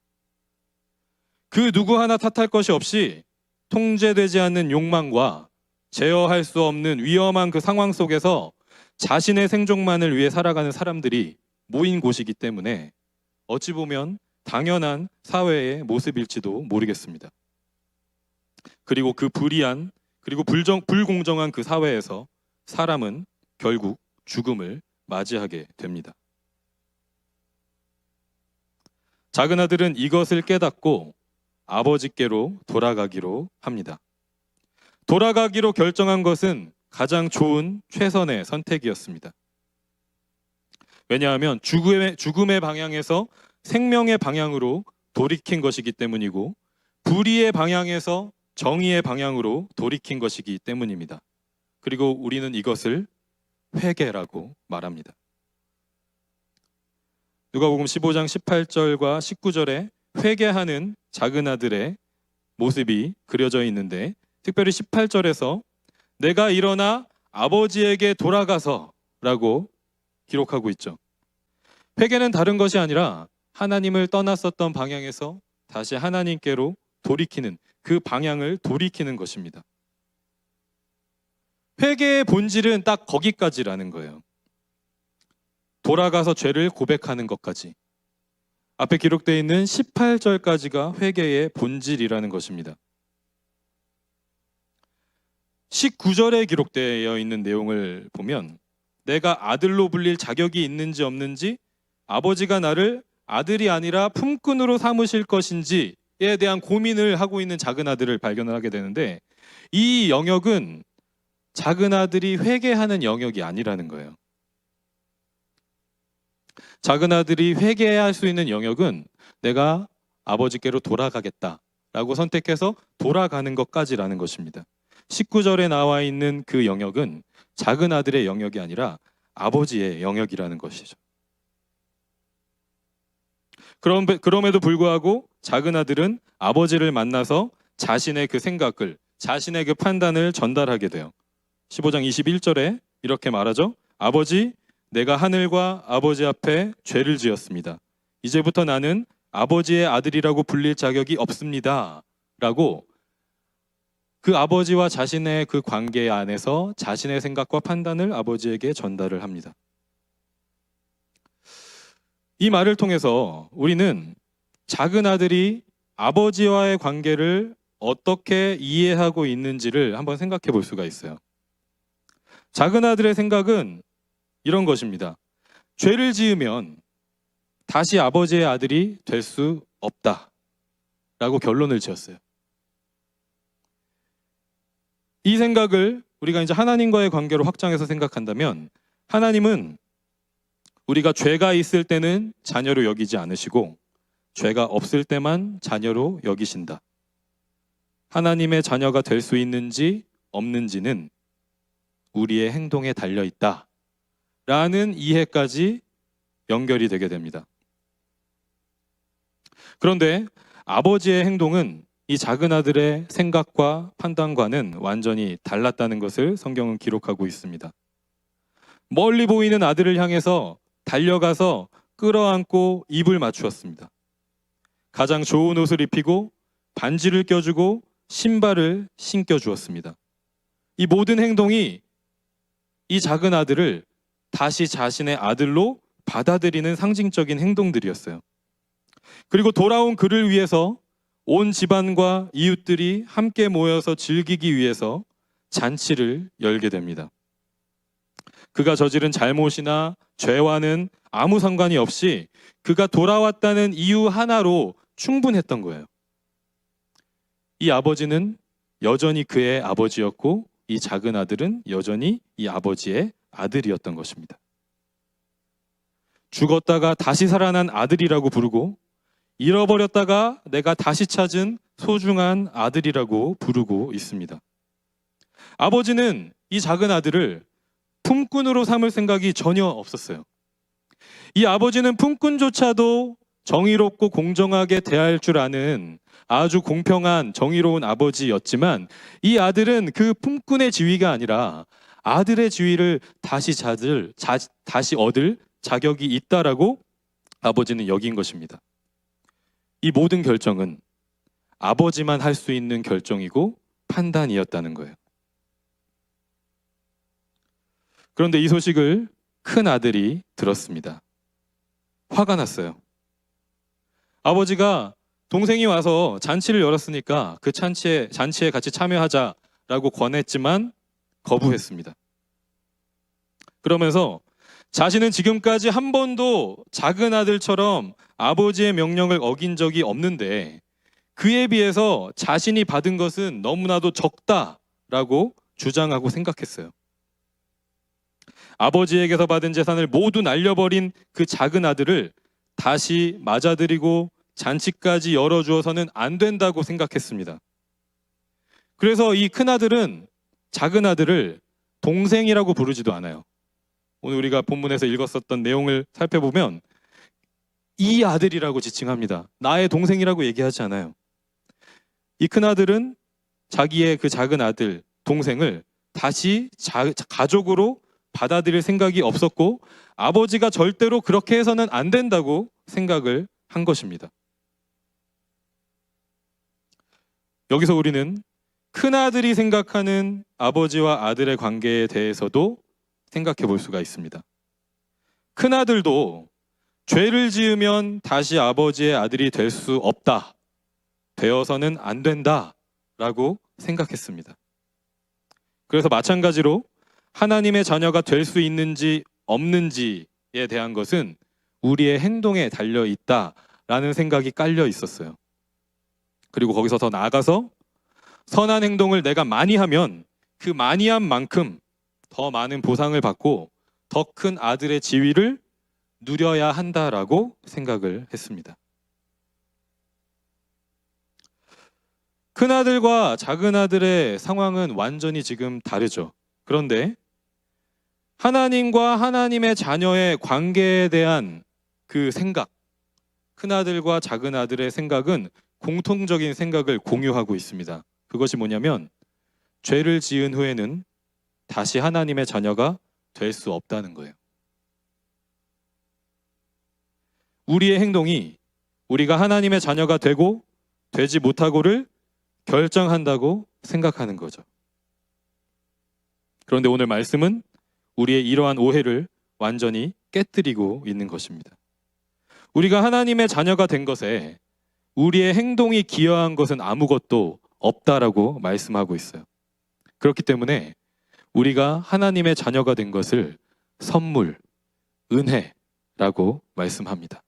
그 누구 하나 탓할 것이 없이 통제되지 않는 욕망과 제어할 수 없는 위험한 그 상황 속에서 자신의 생존만을 위해 살아가는 사람들이 모인 곳이기 때문에 어찌 보면 당연한 사회의 모습일지도 모르겠습니다. 그리고 그 불의한 그리고 불공정한 그 사회에서 사람은 결국 죽음을 맞이하게 됩니다. 작은 아들은 이것을 깨닫고 아버지께로 돌아가기로 합니다. 돌아가기로 결정한 것은 가장 좋은 최선의 선택이었습니다. 왜냐하면 죽음의 방향에서 생명의 방향으로 돌이킨 것이기 때문이고 불의의 방향에서 정의의 방향으로 돌이킨 것이기 때문입니다. 그리고 우리는 이것을 회개라고 말합니다. 누가복음 15장 18절과 19절에 회개하는 작은 아들의 모습이 그려져 있는데 특별히 18절에서 내가 일어나 아버지에게 돌아가서 라고 기록하고 있죠. 회개는 다른 것이 아니라 하나님을 떠났었던 방향에서 다시 하나님께로 돌이키는 그 방향을 돌이키는 것입니다. 회개의 본질은 딱 거기까지라는 거예요. 돌아가서 죄를 고백하는 것까지. 앞에 기록되어 있는 18절까지가 회개의 본질이라는 것입니다. 19절에 기록되어 있는 내용을 보면 내가 아들로 불릴 자격이 있는지 없는지 아버지가 나를 아들이 아니라 품꾼으로 삼으실 것인지에 대한 고민을 하고 있는 작은 아들을 발견을 하게 되는데 이 영역은 작은 아들이 회개하는 영역이 아니라는 거예요. 작은 아들이 회개할 수 있는 영역은 내가 아버지께로 돌아가겠다라고 선택해서 돌아가는 것까지라는 것입니다. 19절에 나와 있는 그 영역은 작은 아들의 영역이 아니라 아버지의 영역이라는 것이죠. 그럼에도 불구하고 작은 아들은 아버지를 만나서 자신의 그 생각을, 자신의 그 판단을 전달하게 돼요. 15장 21절에 이렇게 말하죠. 아버지, 내가 하늘과 아버지 앞에 죄를 지었습니다. 이제부터 나는 아버지의 아들이라고 불릴 자격이 없습니다. 라고 그 아버지와 자신의 그 관계 안에서 자신의 생각과 판단을 아버지에게 전달을 합니다. 이 말을 통해서 우리는 작은 아들이 아버지와의 관계를 어떻게 이해하고 있는지를 한번 생각해 볼 수가 있어요. 작은 아들의 생각은 이런 것입니다. 죄를 지으면 다시 아버지의 아들이 될 수 없다 라고 결론을 지었어요. 이 생각을 우리가 이제 하나님과의 관계로 확장해서 생각한다면, 하나님은 우리가 죄가 있을 때는 자녀로 여기지 않으시고 죄가 없을 때만 자녀로 여기신다. 하나님의 자녀가 될 수 있는지 없는지는 우리의 행동에 달려 있다 라는 이해까지 연결이 되게 됩니다. 그런데 아버지의 행동은 이 작은 아들의 생각과 판단과는 완전히 달랐다는 것을 성경은 기록하고 있습니다. 멀리 보이는 아들을 향해서 달려가서 끌어안고 입을 맞추었습니다. 가장 좋은 옷을 입히고 반지를 껴주고 신발을 신겨주었습니다. 이 모든 행동이 이 작은 아들을 다시 자신의 아들로 받아들이는 상징적인 행동들이었어요. 그리고 돌아온 그를 위해서 온 집안과 이웃들이 함께 모여서 즐기기 위해서 잔치를 열게 됩니다. 그가 저지른 잘못이나 죄와는 아무 상관이 없이 그가 돌아왔다는 이유 하나로 충분했던 거예요. 이 아버지는 여전히 그의 아버지였고 이 작은 아들은 여전히 이 아버지의 아들이었던 것입니다. 죽었다가 다시 살아난 아들이라고 부르고 잃어버렸다가 내가 다시 찾은 소중한 아들이라고 부르고 있습니다. 아버지는 이 작은 아들을 품꾼으로 삼을 생각이 전혀 없었어요. 이 아버지는 품꾼조차도 정의롭고 공정하게 대할 줄 아는 아주 공평한 정의로운 아버지였지만, 이 아들은 그 품꾼의 지위가 아니라 아들의 지위를 다시 얻을 자격이 있다라고 아버지는 여긴 것입니다. 이 모든 결정은 아버지만 할 수 있는 결정이고 판단이었다는 거예요. 그런데 이 소식을 큰 아들이 들었습니다. 화가 났어요. 아버지가 동생이 와서 잔치를 열었으니까 그 잔치에 같이 참여하자라고 권했지만 거부했습니다. 그러면서 자신은 지금까지 한 번도 작은 아들처럼 아버지의 명령을 어긴 적이 없는데 그에 비해서 자신이 받은 것은 너무나도 적다라고 주장하고 생각했어요. 아버지에게서 받은 재산을 모두 날려버린 그 작은 아들을 다시 맞아들이고 잔치까지 열어주어서는 안 된다고 생각했습니다. 그래서 이 큰 아들은 작은 아들을 동생이라고 부르지도 않아요. 오늘 우리가 본문에서 읽었었던 내용을 살펴보면 이 아들이라고 지칭합니다. 나의 동생이라고 얘기하지 않아요. 이 큰 아들은 자기의 그 작은 아들, 동생을 다시 가족으로 받아들일 생각이 없었고 아버지가 절대로 그렇게 해서는 안 된다고 생각을 한 것입니다. 여기서 우리는 큰아들이 생각하는 아버지와 아들의 관계에 대해서도 생각해 볼 수가 있습니다. 큰아들도 죄를 지으면 다시 아버지의 아들이 될 수 없다, 되어서는 안 된다 라고 생각했습니다. 그래서 마찬가지로 하나님의 자녀가 될 수 있는지 없는지에 대한 것은 우리의 행동에 달려 있다라는 생각이 깔려 있었어요. 그리고 거기서 더 나아가서 선한 행동을 내가 많이 하면 그 많이 한 만큼 더 많은 보상을 받고 더 큰 아들의 지위를 누려야 한다라고 생각을 했습니다. 큰 아들과 작은 아들의 상황은 완전히 지금 다르죠. 그런데 하나님과 하나님의 자녀의 관계에 대한 그 생각, 큰아들과 작은아들의 생각은 공통적인 생각을 공유하고 있습니다. 그것이 뭐냐면 죄를 지은 후에는 다시 하나님의 자녀가 될 수 없다는 거예요. 우리의 행동이 우리가 하나님의 자녀가 되고 되지 못하고를 결정한다고 생각하는 거죠. 그런데 오늘 말씀은 우리의 이러한 오해를 완전히 깨뜨리고 있는 것입니다. 우리가 하나님의 자녀가 된 것에 우리의 행동이 기여한 것은 아무것도 없다라고 말씀하고 있어요. 그렇기 때문에 우리가 하나님의 자녀가 된 것을 선물, 은혜라고 말씀합니다.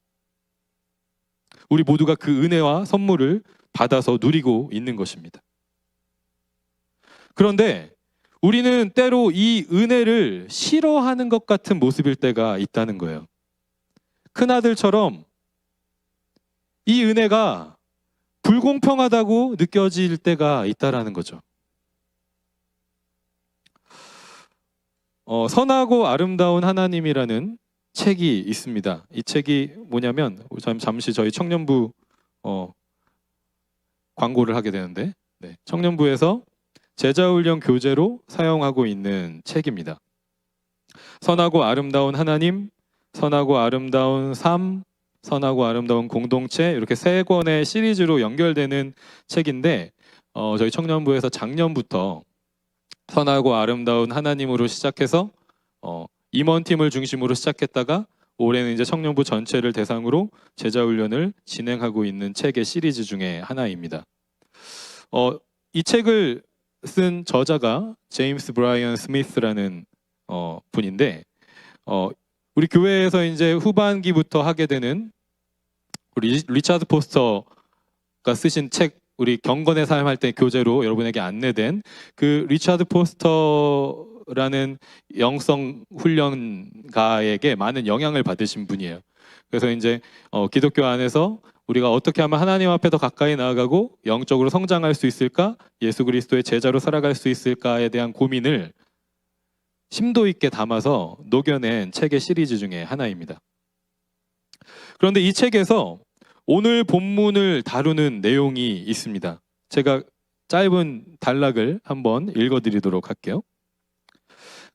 우리 모두가 그 은혜와 선물을 받아서 누리고 있는 것입니다. 그런데 우리는 때로 이 은혜를 싫어하는 것 같은 모습일 때가 있다는 거예요. 큰아들처럼 이 은혜가 불공평하다고 느껴질 때가 있다라는 거죠. 선하고 아름다운 하나님이라는 책이 있습니다. 이 책이 뭐냐면 잠시 저희 청년부 광고를 하게 되는데 청년부에서 제자훈련 교재로 사용하고 있는 책입니다. 선하고 아름다운 하나님, 선하고 아름다운 삶, 선하고 아름다운 공동체, 이렇게 3권의 시리즈로 연결되는 책인데 저희 청년부에서 작년부터 선하고 아름다운 하나님으로 시작해서 임원팀을 중심으로 시작했다가 올해는 이제 청년부 전체를 대상으로 제자훈련을 진행하고 있는 책의 시리즈 중에 하나입니다. 이 책을 쓴 저자가 제임스 브라이언 스미스라는 분인데 우리 교회에서 이제 후반기부터 하게 되는 우리 리차드 포스터가 쓰신 책, 우리 경건의 삶 할 때 교재로 여러분에게 안내된 그 리차드 포스터라는 영성 훈련가에게 많은 영향을 받으신 분이에요. 그래서 이제 기독교 안에서 우리가 어떻게 하면 하나님 앞에 더 가까이 나아가고 영적으로 성장할 수 있을까? 예수 그리스도의 제자로 살아갈 수 있을까에 대한 고민을 심도 있게 담아서 녹여낸 책의 시리즈 중에 하나입니다. 그런데 이 책에서 오늘 본문을 다루는 내용이 있습니다. 제가 짧은 단락을 한번 읽어드리도록 할게요.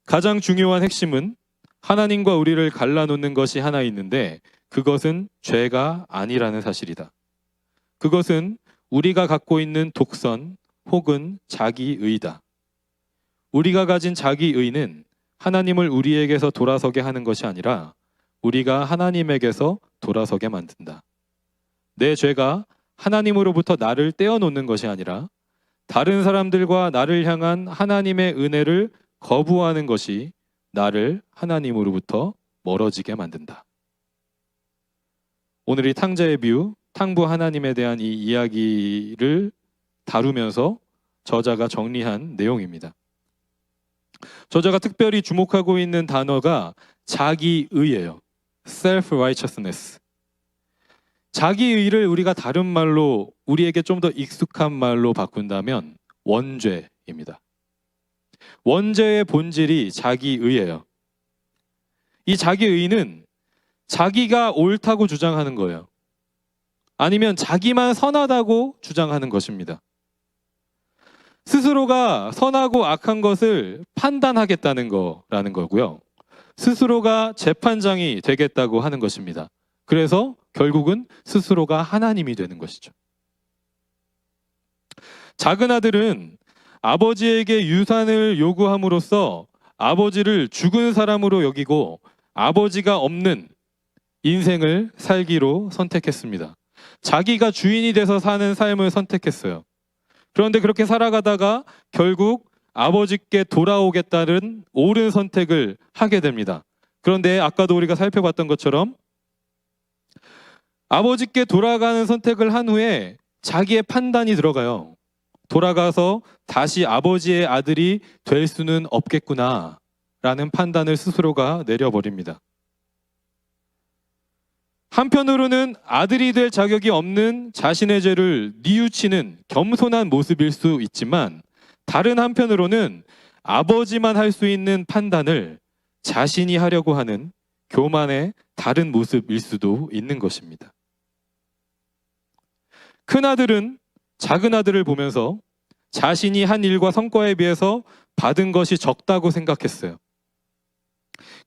가장 중요한 핵심은 하나님과 우리를 갈라놓는 것이 하나 있는데 그것은 죄가 아니라는 사실이다. 그것은 우리가 갖고 있는 독선 혹은 자기의다. 우리가 가진 자기의는 하나님을 우리에게서 돌아서게 하는 것이 아니라 우리가 하나님에게서 돌아서게 만든다. 내 죄가 하나님으로부터 나를 떼어놓는 것이 아니라 다른 사람들과 나를 향한 하나님의 은혜를 거부하는 것이 나를 하나님으로부터 멀어지게 만든다. 오늘 이 탕자의 비유, 탕부 하나님에 대한 이 이야기를 다루면서 저자가 정리한 내용입니다. 저자가 특별히 주목하고 있는 단어가 자기의예요. self-righteousness. 자기의를 우리가 다른 말로 우리에게 좀 더 익숙한 말로 바꾼다면 원죄입니다. 원죄의 본질이 자기의예요. 이 자기의는 자기가 옳다고 주장하는 거예요. 아니면 자기만 선하다고 주장하는 것입니다. 스스로가 선하고 악한 것을 판단하겠다는 거라는 거고요. 스스로가 재판장이 되겠다고 하는 것입니다. 그래서 결국은 스스로가 하나님이 되는 것이죠. 작은 아들은 아버지에게 유산을 요구함으로써 아버지를 죽은 사람으로 여기고 아버지가 없는 인생을 살기로 선택했습니다. 자기가 주인이 돼서 사는 삶을 선택했어요. 그런데 그렇게 살아가다가 결국 아버지께 돌아오겠다는 옳은 선택을 하게 됩니다. 그런데 아까도 우리가 살펴봤던 것처럼 아버지께 돌아가는 선택을 한 후에 자기의 판단이 들어가요. 돌아가서 다시 아버지의 아들이 될 수는 없겠구나 라는 판단을 스스로가 내려버립니다. 한편으로는 아들이 될 자격이 없는 자신의 죄를 뉘우치는 겸손한 모습일 수 있지만 다른 한편으로는 아버지만 할 수 있는 판단을 자신이 하려고 하는 교만의 다른 모습일 수도 있는 것입니다. 큰 아들은 작은 아들을 보면서 자신이 한 일과 성과에 비해서 받은 것이 적다고 생각했어요.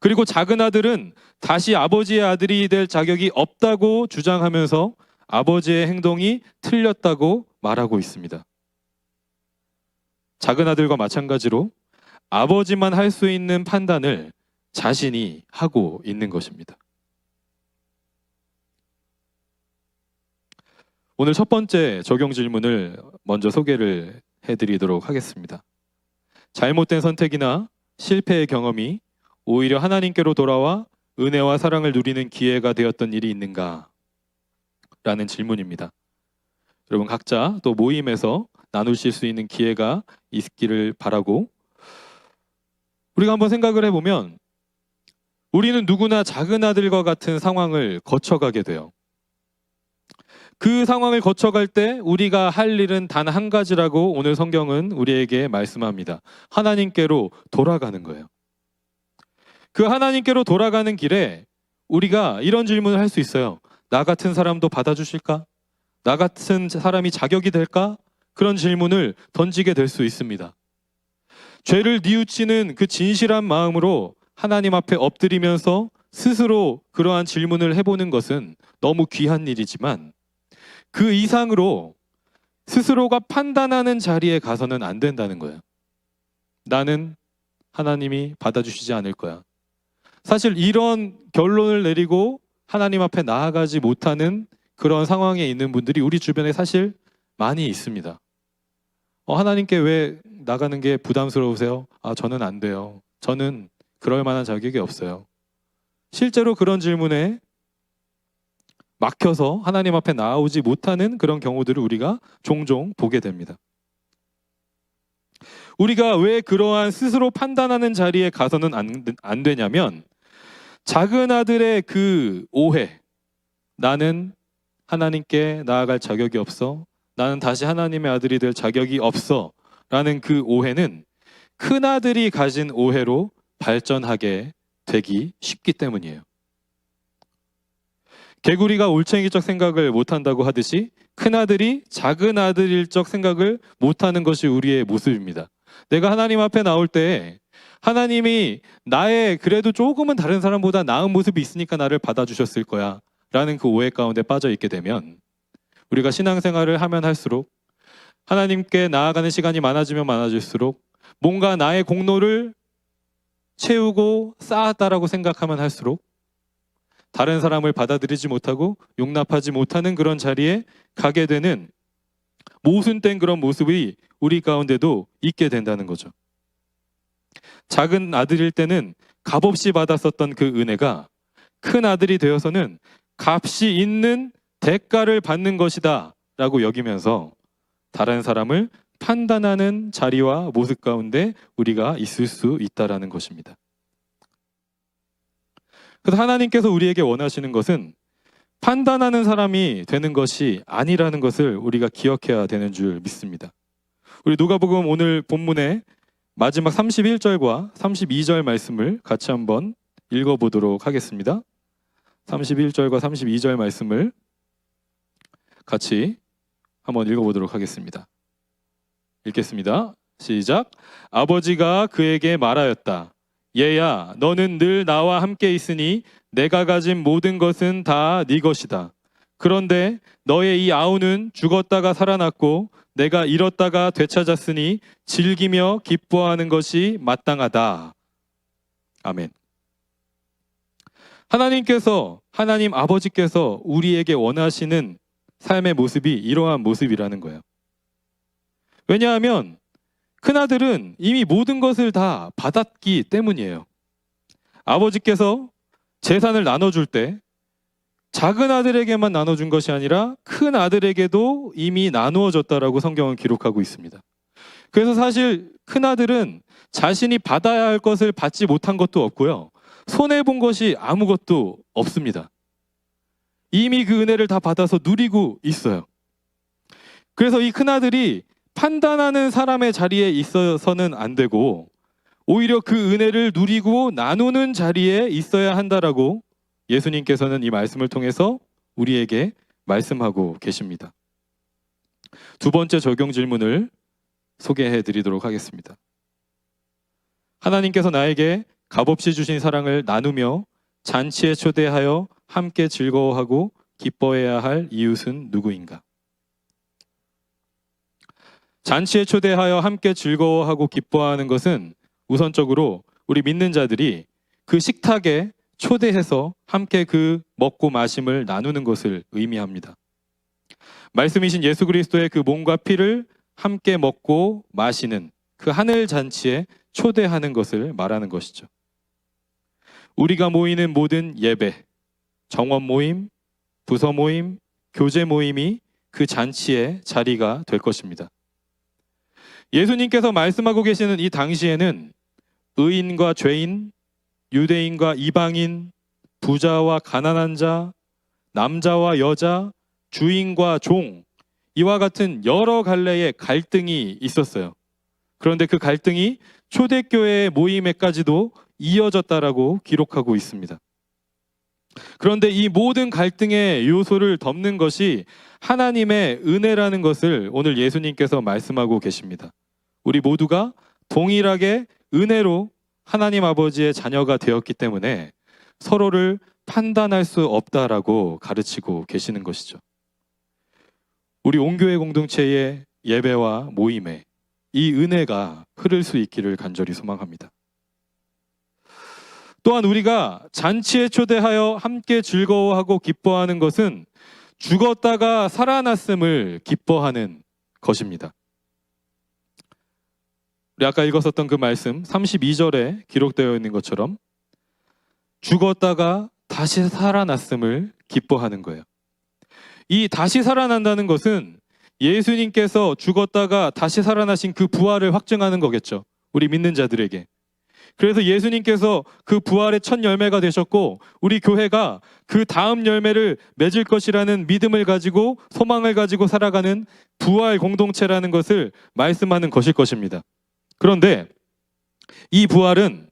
그리고 작은 아들은 다시 아버지의 아들이 될 자격이 없다고 주장하면서 아버지의 행동이 틀렸다고 말하고 있습니다. 작은 아들과 마찬가지로 아버지만 할 수 있는 판단을 자신이 하고 있는 것입니다. 오늘 첫 번째 적용 질문을 먼저 소개를 해드리도록 하겠습니다. 잘못된 선택이나 실패의 경험이 오히려 하나님께로 돌아와 은혜와 사랑을 누리는 기회가 되었던 일이 있는가? 라는 질문입니다. 여러분 각자 또 모임에서 나누실 수 있는 기회가 있기를 바라고, 우리가 한번 생각을 해보면 우리는 누구나 작은 아들과 같은 상황을 거쳐가게 돼요. 그 상황을 거쳐갈 때 우리가 할 일은 단 한 가지라고 오늘 성경은 우리에게 말씀합니다. 하나님께로 돌아가는 거예요. 그 하나님께로 돌아가는 길에 우리가 이런 질문을 할 수 있어요. 나 같은 사람도 받아주실까? 나 같은 사람이 자격이 될까? 그런 질문을 던지게 될 수 있습니다. 죄를 뉘우치는 그 진실한 마음으로 하나님 앞에 엎드리면서 스스로 그러한 질문을 해보는 것은 너무 귀한 일이지만 그 이상으로 스스로가 판단하는 자리에 가서는 안 된다는 거예요. 나는 하나님이 받아주시지 않을 거야. 사실 이런 결론을 내리고 하나님 앞에 나아가지 못하는 그런 상황에 있는 분들이 우리 주변에 사실 많이 있습니다. 하나님께 왜 나가는 게 부담스러우세요? 저는 안 돼요. 저는 그럴 만한 자격이 없어요. 실제로 그런 질문에 막혀서 하나님 앞에 나아오지 못하는 그런 경우들을 우리가 종종 보게 됩니다. 우리가 왜 그러한 스스로 판단하는 자리에 가서는 안 되냐면 작은 아들의 그 오해, 나는 하나님께 나아갈 자격이 없어, 나는 다시 하나님의 아들이 될 자격이 없어 라는 그 오해는 큰 아들이 가진 오해로 발전하게 되기 쉽기 때문이에요. 개구리가 올챙이적 생각을 못한다고 하듯이 큰 아들이 작은 아들일 적 생각을 못하는 것이 우리의 모습입니다. 내가 하나님 앞에 나올 때 하나님이 나의 그래도 조금은 다른 사람보다 나은 모습이 있으니까 나를 받아주셨을 거야 라는 그 오해 가운데 빠져 있게 되면 우리가 신앙생활을 하면 할수록, 하나님께 나아가는 시간이 많아지면 많아질수록 뭔가 나의 공로를 채우고 쌓았다라고 생각하면 할수록 다른 사람을 받아들이지 못하고 용납하지 못하는 그런 자리에 가게 되는 모순된 그런 모습이 우리 가운데도 있게 된다는 거죠. 작은 아들일 때는 값없이 받았었던 그 은혜가 큰 아들이 되어서는 값이 있는 대가를 받는 것이다 라고 여기면서 다른 사람을 판단하는 자리와 모습 가운데 우리가 있을 수 있다라는 것입니다. 그래서 하나님께서 우리에게 원하시는 것은 판단하는 사람이 되는 것이 아니라는 것을 우리가 기억해야 되는 줄 믿습니다. 우리 누가복음 오늘 본문의 마지막 31절과 32절 말씀을 같이 한번 읽어보도록 하겠습니다. 31절과 32절 말씀을 같이 한번 읽어보도록 하겠습니다. 읽겠습니다. 시작. 아버지가 그에게 말하였다. 얘야, 너는 늘 나와 함께 있으니 내가 가진 모든 것은 다 네 것이다. 그런데 너의 이 아우는 죽었다가 살아났고 내가 잃었다가 되찾았으니 즐기며 기뻐하는 것이 마땅하다. 아멘. 하나님 아버지께서 우리에게 원하시는 삶의 모습이 이러한 모습이라는 거예요. 왜냐하면 큰아들은 이미 모든 것을 다 받았기 때문이에요. 아버지께서 재산을 나눠줄 때 작은 아들에게만 나눠준 것이 아니라 큰 아들에게도 이미 나누어졌다라고 성경은 기록하고 있습니다. 그래서 사실 큰 아들은 자신이 받아야 할 것을 받지 못한 것도 없고요. 손해본 것이 아무것도 없습니다. 이미 그 은혜를 다 받아서 누리고 있어요. 그래서 이 큰 아들이 판단하는 사람의 자리에 있어서는 안 되고 오히려 그 은혜를 누리고 나누는 자리에 있어야 한다라고 예수님께서는 이 말씀을 통해서 우리에게 말씀하고 계십니다. 두 번째 적용 질문을 소개해 드리도록 하겠습니다. 하나님께서 나에게 값없이 주신 사랑을 나누며 잔치에 초대하여 함께 즐거워하고 기뻐해야 할 이웃은 누구인가? 잔치에 초대하여 함께 즐거워하고 기뻐하는 것은 우선적으로 우리 믿는 자들이 그 식탁에 초대해서 함께 그 먹고 마심을 나누는 것을 의미합니다. 말씀이신 예수 그리스도의 그 몸과 피를 함께 먹고 마시는 그 하늘 잔치에 초대하는 것을 말하는 것이죠. 우리가 모이는 모든 예배, 정원 모임, 부서 모임, 교제 모임이 그 잔치의 자리가 될 것입니다. 예수님께서 말씀하고 계시는 이 당시에는 의인과 죄인, 유대인과 이방인, 부자와 가난한 자, 남자와 여자, 주인과 종, 이와 같은 여러 갈래의 갈등이 있었어요. 그런데 그 갈등이 초대교회의 모임에까지도 이어졌다라고 기록하고 있습니다. 그런데 이 모든 갈등의 요소를 덮는 것이 하나님의 은혜라는 것을 오늘 예수님께서 말씀하고 계십니다. 우리 모두가 동일하게 은혜로 하나님 아버지의 자녀가 되었기 때문에 서로를 판단할 수 없다라고 가르치고 계시는 것이죠. 우리 온교회 공동체의 예배와 모임에 이 은혜가 흐를 수 있기를 간절히 소망합니다. 또한 우리가 잔치에 초대하여 함께 즐거워하고 기뻐하는 것은 죽었다가 살아났음을 기뻐하는 것입니다. 우리 아까 읽었었던 그 말씀 32절에 기록되어 있는 것처럼 죽었다가 다시 살아났음을 기뻐하는 거예요. 이 다시 살아난다는 것은 예수님께서 죽었다가 다시 살아나신 그 부활을 확증하는 거겠죠. 우리 믿는 자들에게. 그래서 예수님께서 그 부활의 첫 열매가 되셨고 우리 교회가 그 다음 열매를 맺을 것이라는 믿음을 가지고 소망을 가지고 살아가는 부활 공동체라는 것을 말씀하는 것일 것입니다. 그런데 이 부활은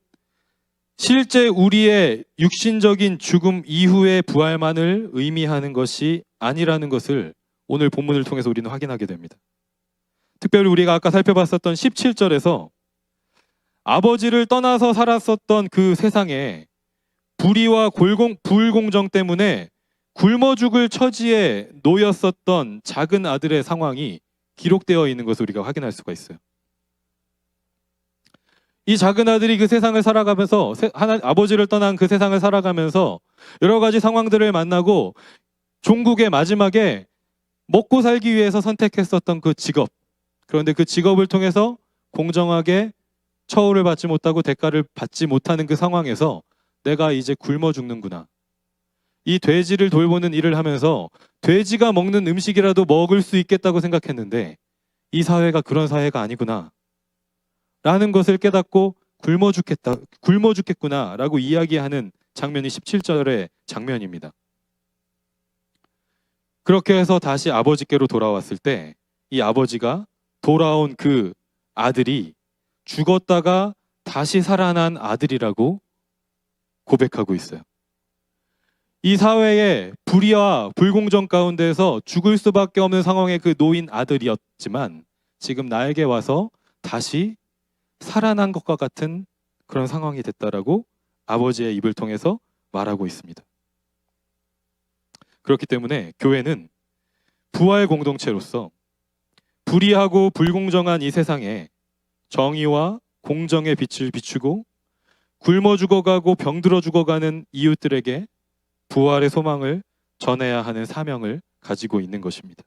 실제 우리의 육신적인 죽음 이후의 부활만을 의미하는 것이 아니라는 것을 오늘 본문을 통해서 우리는 확인하게 됩니다. 특별히 우리가 아까 살펴봤었던 17절에서 아버지를 떠나서 살았었던 그 세상에 불의와 불공정 때문에 굶어 죽을 처지에 놓였었던 작은 아들의 상황이 기록되어 있는 것을 우리가 확인할 수가 있어요. 이 작은 아들이 그 세상을 살아가면서 아버지를 떠난 그 세상을 살아가면서 여러 가지 상황들을 만나고 종국의 마지막에 먹고 살기 위해서 선택했었던 그 직업, 그런데 그 직업을 통해서 공정하게 처우를 받지 못하고 대가를 받지 못하는 그 상황에서 내가 이제 굶어 죽는구나. 이 돼지를 돌보는 일을 하면서 돼지가 먹는 음식이라도 먹을 수 있겠다고 생각했는데 이 사회가 그런 사회가 아니구나 라는 것을 깨닫고 굶어 죽겠구나 라고 이야기하는 장면이 17절의 장면입니다. 그렇게 해서 다시 아버지께로 돌아왔을 때 이 아버지가 돌아온 그 아들이 죽었다가 다시 살아난 아들이라고 고백하고 있어요. 이 사회의 불의와 불공정 가운데서 죽을 수밖에 없는 상황에 그 놓인 아들이었지만 지금 나에게 와서 다시 살아난 것과 같은 그런 상황이 됐다라고 아버지의 입을 통해서 말하고 있습니다. 그렇기 때문에 교회는 부활 공동체로서 불의하고 불공정한 이 세상에 정의와 공정의 빛을 비추고 굶어 죽어가고 병들어 죽어가는 이웃들에게 부활의 소망을 전해야 하는 사명을 가지고 있는 것입니다.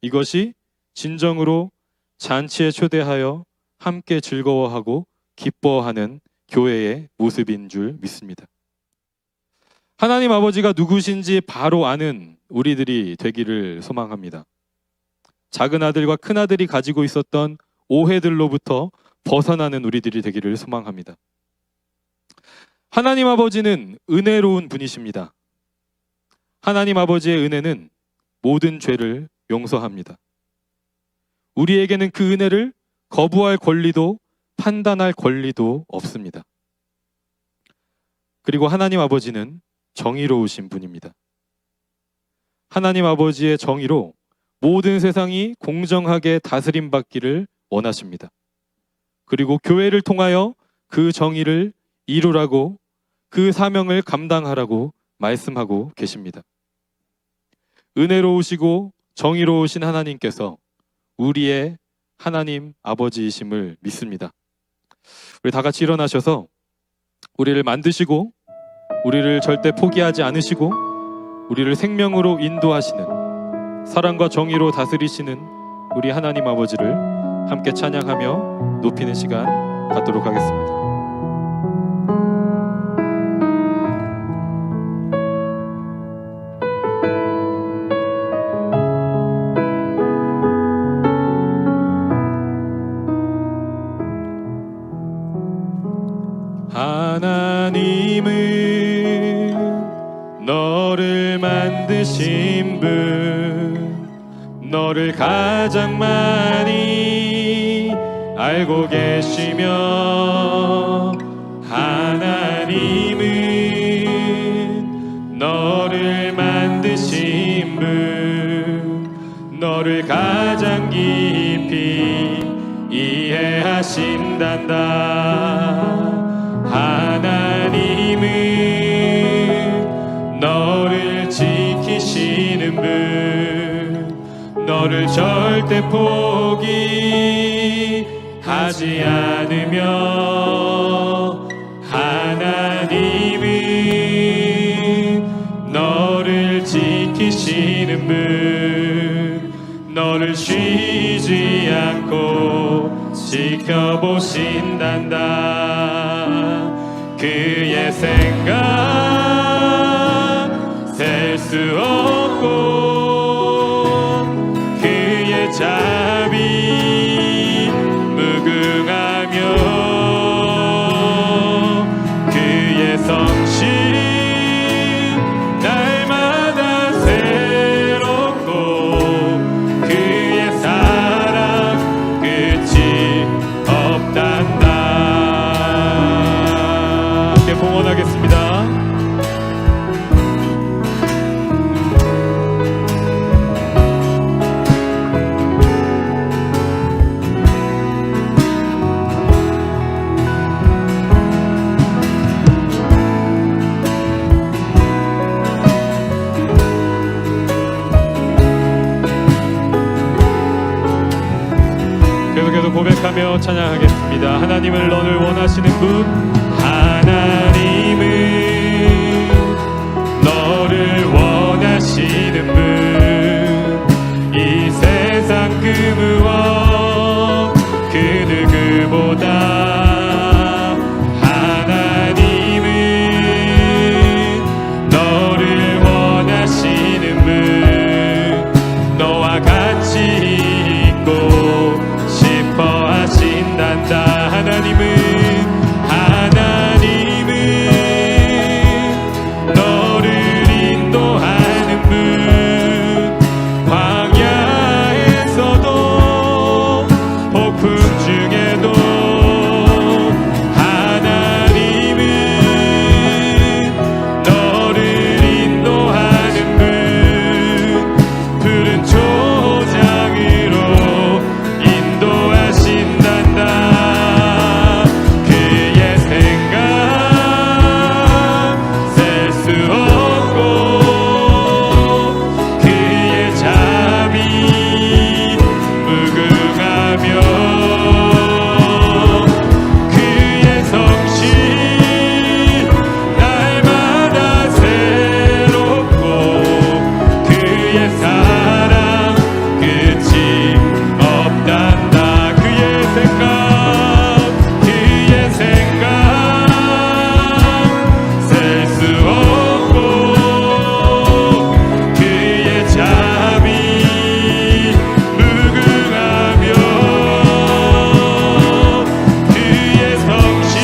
이것이 진정으로 잔치에 초대하여 함께 즐거워하고 기뻐하는 교회의 모습인 줄 믿습니다. 하나님 아버지가 누구신지 바로 아는 우리들이 되기를 소망합니다. 작은 아들과 큰 아들이 가지고 있었던 오해들로부터 벗어나는 우리들이 되기를 소망합니다. 하나님 아버지는 은혜로운 분이십니다. 하나님 아버지의 은혜는 모든 죄를 용서합니다. 우리에게는 그 은혜를 거부할 권리도 판단할 권리도 없습니다. 그리고 하나님 아버지는 정의로우신 분입니다. 하나님 아버지의 정의로 모든 세상이 공정하게 다스림 받기를 원하십니다. 그리고 교회를 통하여 그 정의를 이루라고, 그 사명을 감당하라고 말씀하고 계십니다. 은혜로우시고 정의로우신 하나님께서 우리의 하나님 아버지이심을 믿습니다. 우리 다 같이 일어나셔서 우리를 만드시고 우리를 절대 포기하지 않으시고 우리를 생명으로 인도하시는, 사랑과 정의로 다스리시는 우리 하나님 아버지를 함께 찬양하며 높이는 시간 갖도록 하겠습니다. 하나님은 너를 만드신 분, 너를 가장 많이 알고 계시며, 하나님은 너를 만드신 분, 너를 가장 깊이 이해하신단다. 하나님은 너를 지키시는 분, 너를 절대 포기하지 않으며, 하나님은 너를 지키시는 분, 너를 쉬지 않고 지켜보신단다. 그의 생각 셀 수 없고 그의 자비 무궁하며 그의 성실 날마다 새롭고 그의 사랑 끝이 없단다. 함께 봉헌하겠습니다. 계속해서 고백하며 찬양하겠습니다. 하나님을 너를 원하시는 분, 하나님은 너를 원하시는 분, 이 세상 그 무엇 그 누구보다 하나님은 너를 원하시는 분, 너와 같이 있고 싶어 하신단다. 하나님은 너를 인도하는 분, 광야에서도 폭풍 중에도 하나님은 너를 인도하는 분, 푸른 초장으로 인도하신단다. 그의 생각 셀 수 없고 그의 자비 무궁하며 그의 성실 날마다 새롭고 그의 사랑 끝이 없단다. 그의 생각 셀 수 없고 그의 자비 무궁하며 그의 성실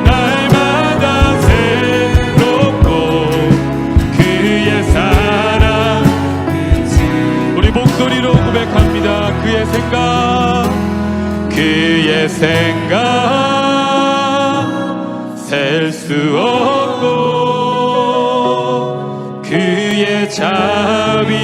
날마다 새롭고 그의 사랑. 우리 목소리로 고백합니다. 그의 생각 셀 수 없고 그의 자비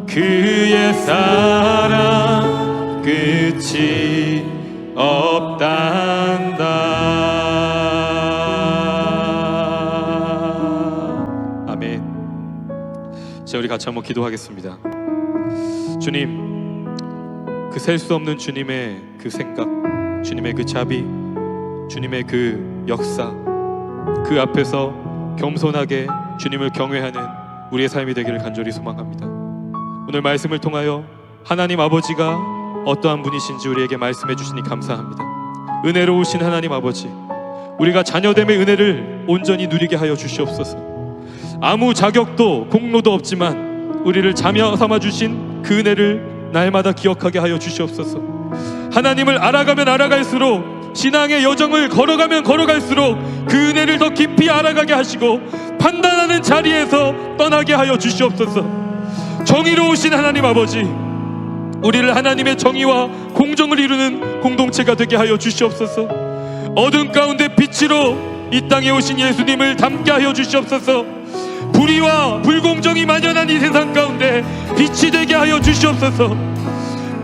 그의 사랑 끝이 없단다. 아멘. 자, 우리 같이 한번 기도하겠습니다. 주님, 그 셀 수 없는 주님의 그 생각, 주님의 그 자비, 주님의 그 역사, 그 앞에서 겸손하게 주님을 경외하는 우리의 삶이 되기를 간절히 소망합니다. 오늘 말씀을 통하여 하나님 아버지가 어떠한 분이신지 우리에게 말씀해 주시니 감사합니다. 은혜로우신 하나님 아버지, 우리가 자녀됨의 은혜를 온전히 누리게 하여 주시옵소서. 아무 자격도 공로도 없지만 우리를 자녀 삼아 주신 그 은혜를 날마다 기억하게 하여 주시옵소서. 하나님을 알아가면 알아갈수록, 신앙의 여정을 걸어가면 걸어갈수록 그 은혜를 더 깊이 알아가게 하시고 판단하는 자리에서 떠나게 하여 주시옵소서. 정의로우신 하나님 아버지, 우리를 하나님의 정의와 공정을 이루는 공동체가 되게 하여 주시옵소서. 어둠 가운데 빛으로 이 땅에 오신 예수님을 닮게 하여 주시옵소서. 불의와 불공정이 만연한 이 세상 가운데 빛이 되게 하여 주시옵소서.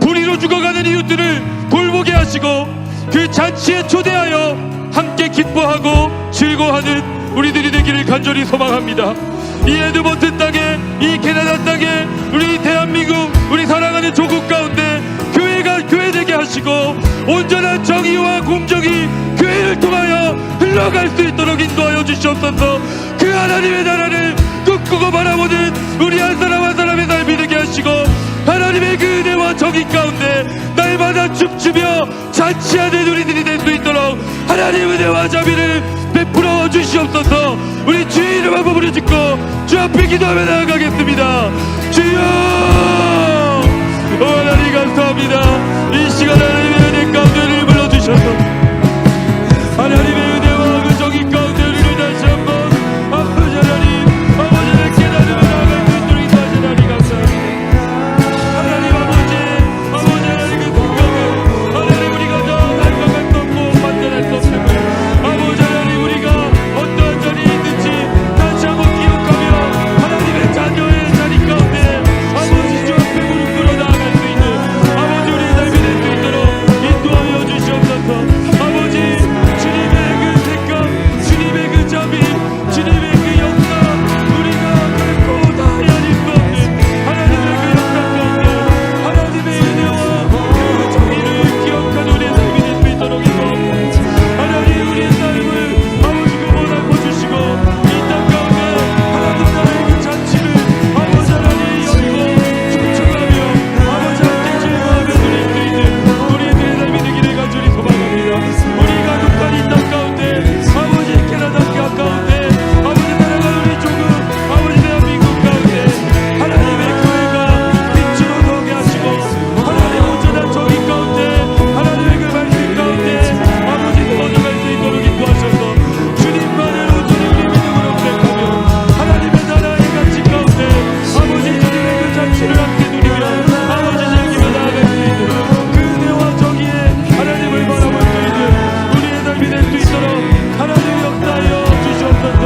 불의로 죽어가는 이웃들을 돌보게 하시고 그 잔치에 초대하여 함께 기뻐하고 즐거워하는 우리들이 되기를 간절히 소망합니다. 이 에드먼튼 땅에, 이 캐나다 땅에, 우리 대한민국, 우리 사랑하는 조국 가운데 교회가 교회되게 하시고 온전한 정의와 공정이 교회를 통하여 흘러갈 수 있도록 인도하여 주시옵소서. 그 하나님의 나라를 꿈꾸고 바라보는 우리 한 사람 한 사람의 삶이 되게 하시고 하나님의 그 은혜와 정의 가운데 날마다 춤추며 잔치하는 우리들이 될 수 있도록 하나님 은혜와 자비를 베풀어 주시옵소서. 우리 주의 이름 한번 부르짖고 주 앞에 기도하며 나아가겠습니다. 주여, 하나님 감사합니다. 이 시간 하나님의 은혜 가운데 우리를 불러주셔서 하나님의 은혜와 그 정의 가운데 우리를 다시 한번 아버지 하나님, 아버지를 깨달으며 나아갈 수 있도록 인도하시는 하나님 감사합니다. 하나님 아버지 하나님 그 공감을 하나님 우리가 더 날아갈 수 없고 판단할 수 없는 것, 아버지 하나님 우리가 어떠한 자리에 있는지 다시 한번 기억하며 하나님의 자녀의 자리 가운데 아버지 주 앞에 무릎 꿇어 나아갈 수 있는 아버지 우리의 삶이 될 수 있도록 인도하여 주시옵소서. 아버지 주님의 그 생각, 주님의 그 자비, 주님의 그 역사, 우리가 결코 다 헤아릴 수 없는 하나님의 그 역사 가운데 하나님의 은혜와 그 정의를 기억하는 우리의 삶이 될 수 있도록 인도합니다. 하나님 우리의 삶을 아버지 그 보살펴 주시고 이 땅 가운데 하나님 나라의 그 잔치를 아버지 하나님 열고 춤춰가며 아버지 함께 즐거워하며 누릴 수 있는 우리들의 삶이 되기를 간절히 소망합니다. 우리가 독한 이 땅 가운데 아버지 캐나다 가운데 아버지 나라가 우리 조국 아버지 대한민국 가운데 하나님의 교회가 빛으로 서게 하시고 하나님의 온전한 정의 가운데 하나님의 그 말씀 가운데 아버지 퍼져갈 수 있도록 인도하셔서 주님만을 온전히 우리 믿음으로 고백하며 하나님의 나라의 가치 가운데 아버지 주님의 그 잔치를 함께 누리며 아버지 즐기며 나아갈 수 있는 그 은혜와 정의의 하나님을 바라볼 수 있는 우리의 삶이 될 수 있도록 하나님 역사하여 주시옵소서.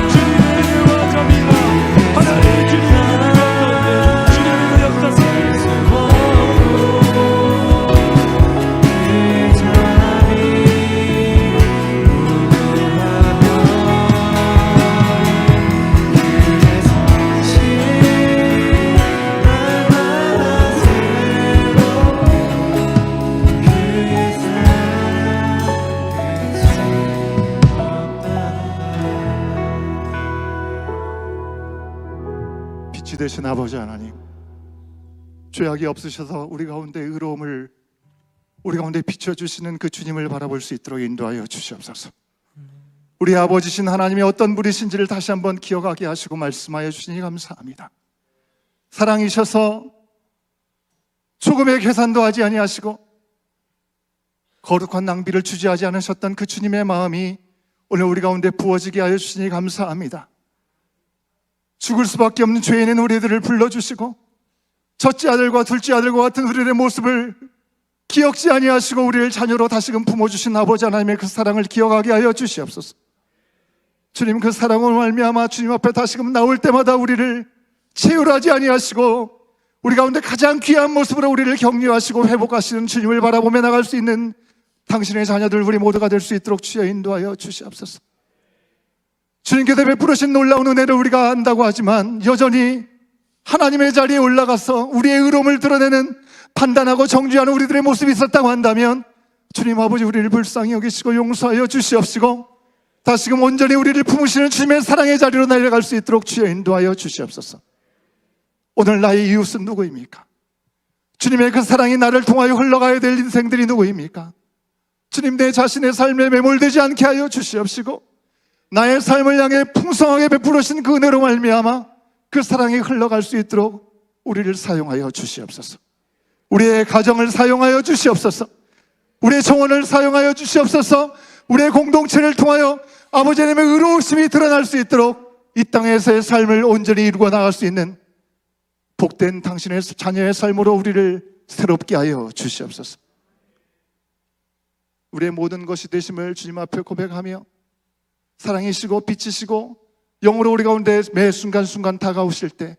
주님의 은혜와 자비가 하나님 주님의 은혜 가운데 주님의 그 역사 빛이 되신 아버지 하나님, 죄악이 없으셔서 우리 가운데 의로움을 우리 가운데 비춰주시는 그 주님을 바라볼 수 있도록 인도하여 주시옵소서. 우리 아버지신 하나님이 어떤 분이신지를 다시 한번 기억하게 하시고 말씀하여 주시니 감사합니다. 사랑이셔서 조금의 계산도 하지 아니하시고 거룩한 낭비를 주지하지 않으셨던 그 주님의 마음이 오늘 우리 가운데 부어지게 하여 주시니 감사합니다. 죽을 수밖에 없는 죄인인 우리들을 불러주시고 첫째 아들과 둘째 아들과 같은 우리의 모습을 기억지 아니하시고 우리를 자녀로 다시금 품어주신 아버지 하나님의 그 사랑을 기억하게 하여 주시옵소서. 주님, 그 사랑으로 말미암아 주님 앞에 다시금 나올 때마다 우리를 체휼하지 아니하시고 우리 가운데 가장 귀한 모습으로 우리를 격려하시고 회복하시는 주님을 바라보며 나갈 수 있는 당신의 자녀들 우리 모두가 될 수 있도록 주여 인도하여 주시옵소서. 주님께서 베풀으신 놀라운 은혜를 우리가 안다고 하지만 여전히 하나님의 자리에 올라가서 우리의 의로움을 드러내는 판단하고 정죄하는 우리들의 모습이 있었다고 한다면 주님 아버지 우리를 불쌍히 여기시고 용서하여 주시옵시고 다시금 온전히 우리를 품으시는 주님의 사랑의 자리로 내려갈 수 있도록 주여 인도하여 주시옵소서. 오늘 나의 이웃은 누구입니까? 주님의 그 사랑이 나를 통하여 흘러가야 될 인생들이 누구입니까? 주님 내 자신의 삶에 매몰되지 않게 하여 주시옵시고 나의 삶을 향해 풍성하게 베풀으신 그 은혜로 말미암아 그 사랑이 흘러갈 수 있도록 우리를 사용하여 주시옵소서. 우리의 가정을 사용하여 주시옵소서. 우리의 정원을 사용하여 주시옵소서. 우리의 공동체를 통하여 아버지 하나님의 의로우심이 드러날 수 있도록 이 땅에서의 삶을 온전히 이루어 나갈 수 있는 복된 당신의 자녀의 삶으로 우리를 새롭게 하여 주시옵소서. 우리의 모든 것이 되심을 주님 앞에 고백하며 사랑이시고 빛이시고 영으로 우리 가운데 매 순간순간 다가오실 때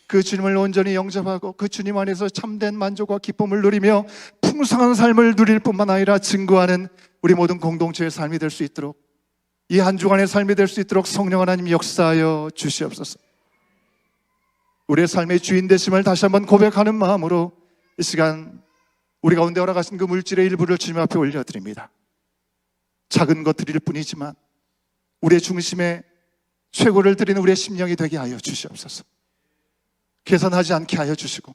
그 주님을 온전히 영접하고 그 주님 안에서 참된 만족과 기쁨을 누리며 풍성한 삶을 누릴 뿐만 아니라 증거하는 우리 모든 공동체의 삶이 될 수 있도록 이 한 주간의 삶이 될 수 있도록 성령 하나님 역사하여 주시옵소서. 우리의 삶의 주인 되심을 다시 한번 고백하는 마음으로 이 시간 우리 가운데 허락하신 그 물질의 일부를 주님 앞에 올려드립니다. 작은 것들일 뿐이지만 우리의 중심에 최고를 드리는 우리의 심령이 되게 하여 주시옵소서. 계산하지 않게 하여 주시고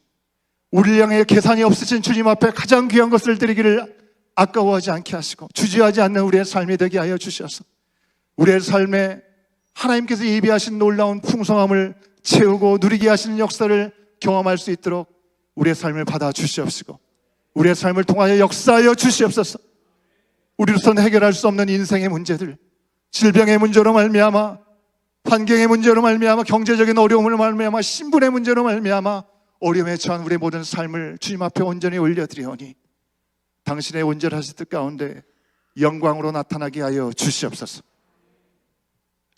우리를 향해 계산이 없으신 주님 앞에 가장 귀한 것을 드리기를 아까워하지 않게 하시고 주저하지 않는 우리의 삶이 되게 하여 주셔서 우리의 삶에 하나님께서 예비하신 놀라운 풍성함을 채우고 누리게 하시는 역사를 경험할 수 있도록 우리의 삶을 받아 주시옵시고 우리의 삶을 통하여 역사하여 주시옵소서. 우리로서는 해결할 수 없는 인생의 문제들, 질병의 문제로 말미암아, 환경의 문제로 말미암아, 경제적인 어려움을 말미암아, 신분의 문제로 말미암아 어려움에 처한 우리의 모든 삶을 주님 앞에 온전히 올려드리오니 당신의 온전하신 뜻 가운데 영광으로 나타나게 하여 주시옵소서.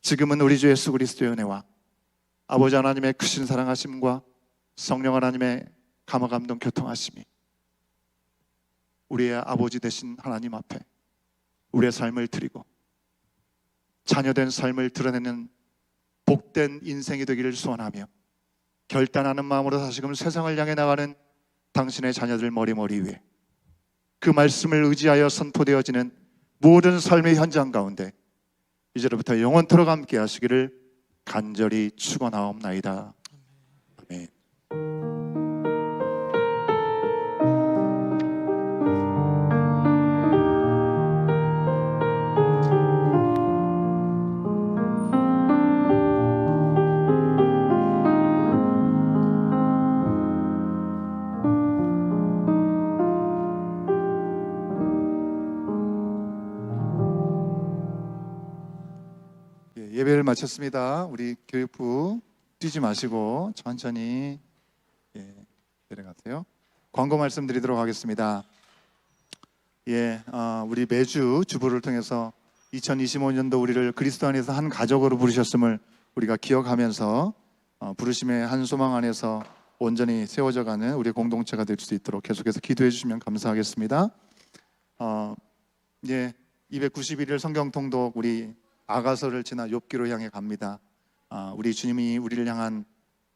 지금은 우리 주 예수 그리스도의 은혜와 아버지 하나님의 크신 사랑하심과 성령 하나님의 감화감동 교통하심이 우리의 아버지 되신 하나님 앞에 우리의 삶을 드리고 자녀된 삶을 드러내는 복된 인생이 되기를 소원하며 결단하는 마음으로 다시금 세상을 향해 나가는 당신의 자녀들 머리 위에 그 말씀을 의지하여 선포되어지는 모든 삶의 현장 가운데 이제로부터 영원토록 함께 하시기를 간절히 축원하옵나이다. 아멘. 예배를 마쳤습니다. 우리 교육부 뛰지 마시고 천천히 내려가세요. 광고 말씀드리도록 하겠습니다. 우리 매주 주보를 통해서 2025년도 우리를 그리스도 안에서 한 가족으로 부르셨음을 우리가 기억하면서 부르심의 한 소망 안에서 온전히 세워져가는 우리 공동체가 될 수 있도록 계속해서 기도해 주시면 감사하겠습니다. 291일 성경 통독 우리 아가서를 지나 욥기로 향해 갑니다. 우리 주님이 우리를 향한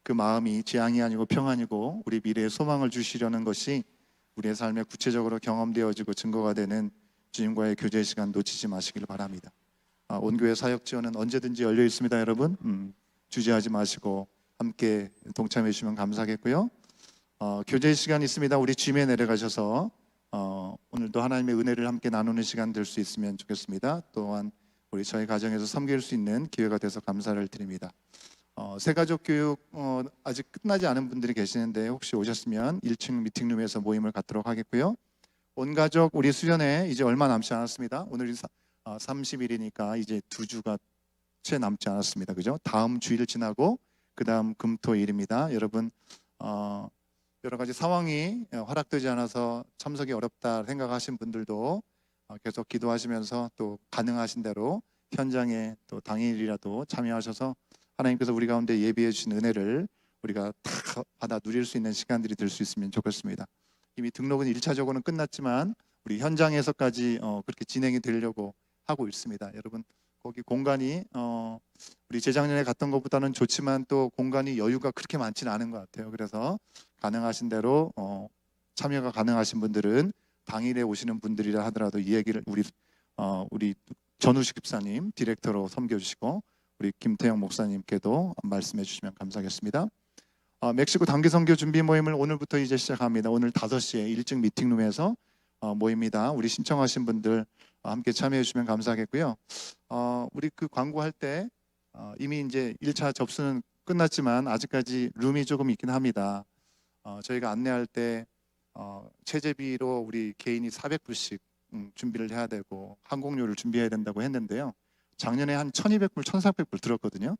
그 마음이 재앙이 아니고 평안이고 우리 미래의 소망을 주시려는 것이 우리의 삶에 구체적으로 경험되어지고 증거가 되는 주님과의 교제 시간 놓치지 마시길 바랍니다. 온교회 사역 지원은 언제든지 열려 있습니다, 여러분. 주저하지 마시고 함께 동참해 주시면 감사하겠고요. 교제 시간 있습니다. 우리 짐에 내려가셔서 오늘도 하나님의 은혜를 함께 나누는 시간 될 수 있으면 좋겠습니다. 또한 우리 저희 가정에서 섬길 수 있는 기회가 돼서 감사를 드립니다. 새가족 교육 아직 끝나지 않은 분들이 계시는데 혹시 오셨으면 1층 미팅룸에서 모임을 갖도록 하겠고요. 온 가족 우리 수련회 이제 얼마 남지 않았습니다. 오늘이 30일이니까 이제 2주가 채 남지 않았습니다. 그죠? 다음 주일 지나고 그 다음 금토일입니다. 여러분 여러 가지 상황이 허락되지 않아서 참석이 어렵다 생각하신 분들도 계속 기도하시면서 또 가능하신 대로 현장에 또 당일이라도 참여하셔서 하나님께서 우리 가운데 예비해 주신 은혜를 우리가 다 받아 누릴 수 있는 시간들이 될 수 있으면 좋겠습니다. 이미 등록은 1차적으로는 끝났지만 우리 현장에서까지 그렇게 진행이 되려고 하고 있습니다. 여러분 거기 공간이 우리 재작년에 갔던 것보다는 좋지만 또 공간이 여유가 그렇게 많지는 않은 것 같아요. 그래서 가능하신 대로 참여가 가능하신 분들은 당일에 오시는 분들이라 하더라도 이 얘기를 우리 전우식 집사님 디렉터로 섬겨주시고 우리 김태영 목사님께도 말씀해 주시면 감사하겠습니다. 멕시코 단기 선교 준비 모임을 오늘부터 이제 시작합니다. 오늘 5시에 1층 미팅룸에서 모입니다. 우리 신청하신 분들 함께 참여해 주시면 감사하겠고요. 우리 그 광고할 때 이미 이제 1차 접수는 끝났지만 아직까지 룸이 조금 있긴 합니다. 저희가 안내할 때 체제비로 우리 개인이 400불씩 준비를 해야 되고 항공료를 준비해야 된다고 했는데요. 작년에 한 1200불, 1400불 들었거든요.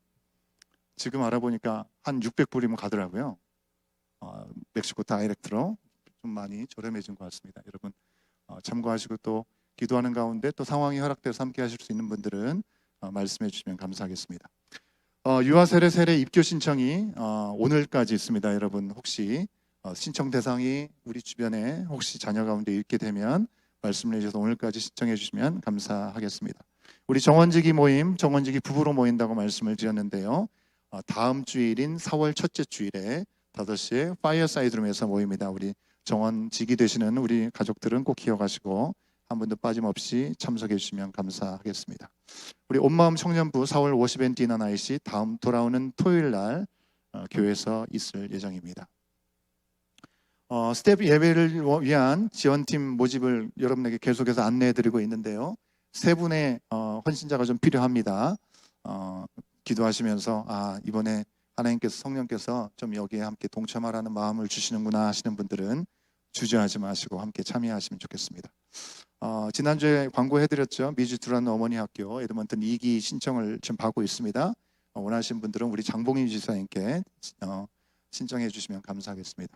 지금 알아보니까 한 600불이면 가더라고요. 멕시코 다이렉트로 좀 많이 저렴해진 것 같습니다. 여러분 참고하시고 또 기도하는 가운데 또 상황이 허락돼서 함께 하실 수 있는 분들은 말씀해 주시면 감사하겠습니다. 유아 세례 입교 신청이 오늘까지 있습니다. 여러분 혹시 신청 대상이 우리 주변에 혹시 자녀 가운데 있게 되면 말씀을 해주셔서 오늘까지 신청해 주시면 감사하겠습니다. 우리 정원지기 모임, 정원지기 부부로 모인다고 말씀을 드렸는데요. 다음 주일인 4월 첫째 주일에 5시에 파이어사이드룸에서 모입니다. 우리 정원지기 되시는 우리 가족들은 꼭 기억하시고 한 분도 빠짐없이 참석해 주시면 감사하겠습니다. 우리 온마음 청년부 4월 50엔 디너 나잇이 다음 돌아오는 토요일 날 교회에서 있을 예정입니다. 스텝 예배를 위한 지원팀 모집을 여러분에게 계속해서 안내해드리고 있는데요. 3분의 헌신자가 좀 필요합니다. 기도하시면서 이번에 하나님께서 성령께서 좀 여기에 함께 동참하라는 마음을 주시는구나 하시는 분들은 주저하지 마시고 함께 참여하시면 좋겠습니다. 지난주에 광고해드렸죠. 미주두란 어머니 학교 에드먼튼 2기 신청을 지금 받고 있습니다. 원하시는 분들은 우리 장봉인 지사님께 신청해 주시면 감사하겠습니다.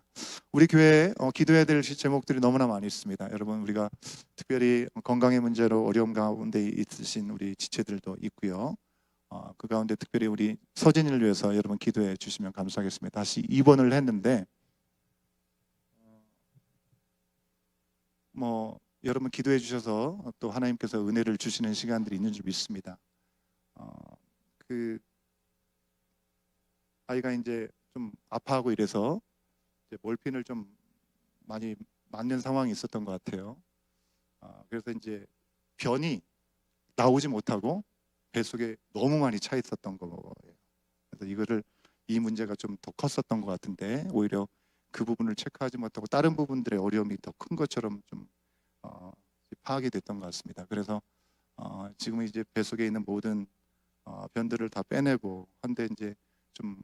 우리 교회에 기도해야 될 제목들이 너무나 많이 있습니다. 여러분 우리가 특별히 건강의 문제로 어려움 가운데 있으신 우리 지체들도 있고요. 그 가운데 특별히 우리 서진이를 위해서 여러분 기도해 주시면 감사하겠습니다. 다시 입원을 했는데 여러분 기도해 주셔서 또 하나님께서 은혜를 주시는 시간들이 있는 줄 믿습니다. 그 아이가 이제 좀 아파하고 이래서 이제 몰핀을 좀 많이 맞는 상황이 있었던 것 같아요. 그래서 이제 변이 나오지 못하고 뱃속에 너무 많이 차 있었던 거예요. 그래서 이 문제가 좀 더 컸었던 것 같은데 오히려 그 부분을 체크하지 못하고 다른 부분들의 어려움이 더 큰 것처럼 좀 파악이 됐던 것 같습니다. 그래서 지금 이제 뱃속에 있는 모든 변들을 다 빼내고 한데 이제 좀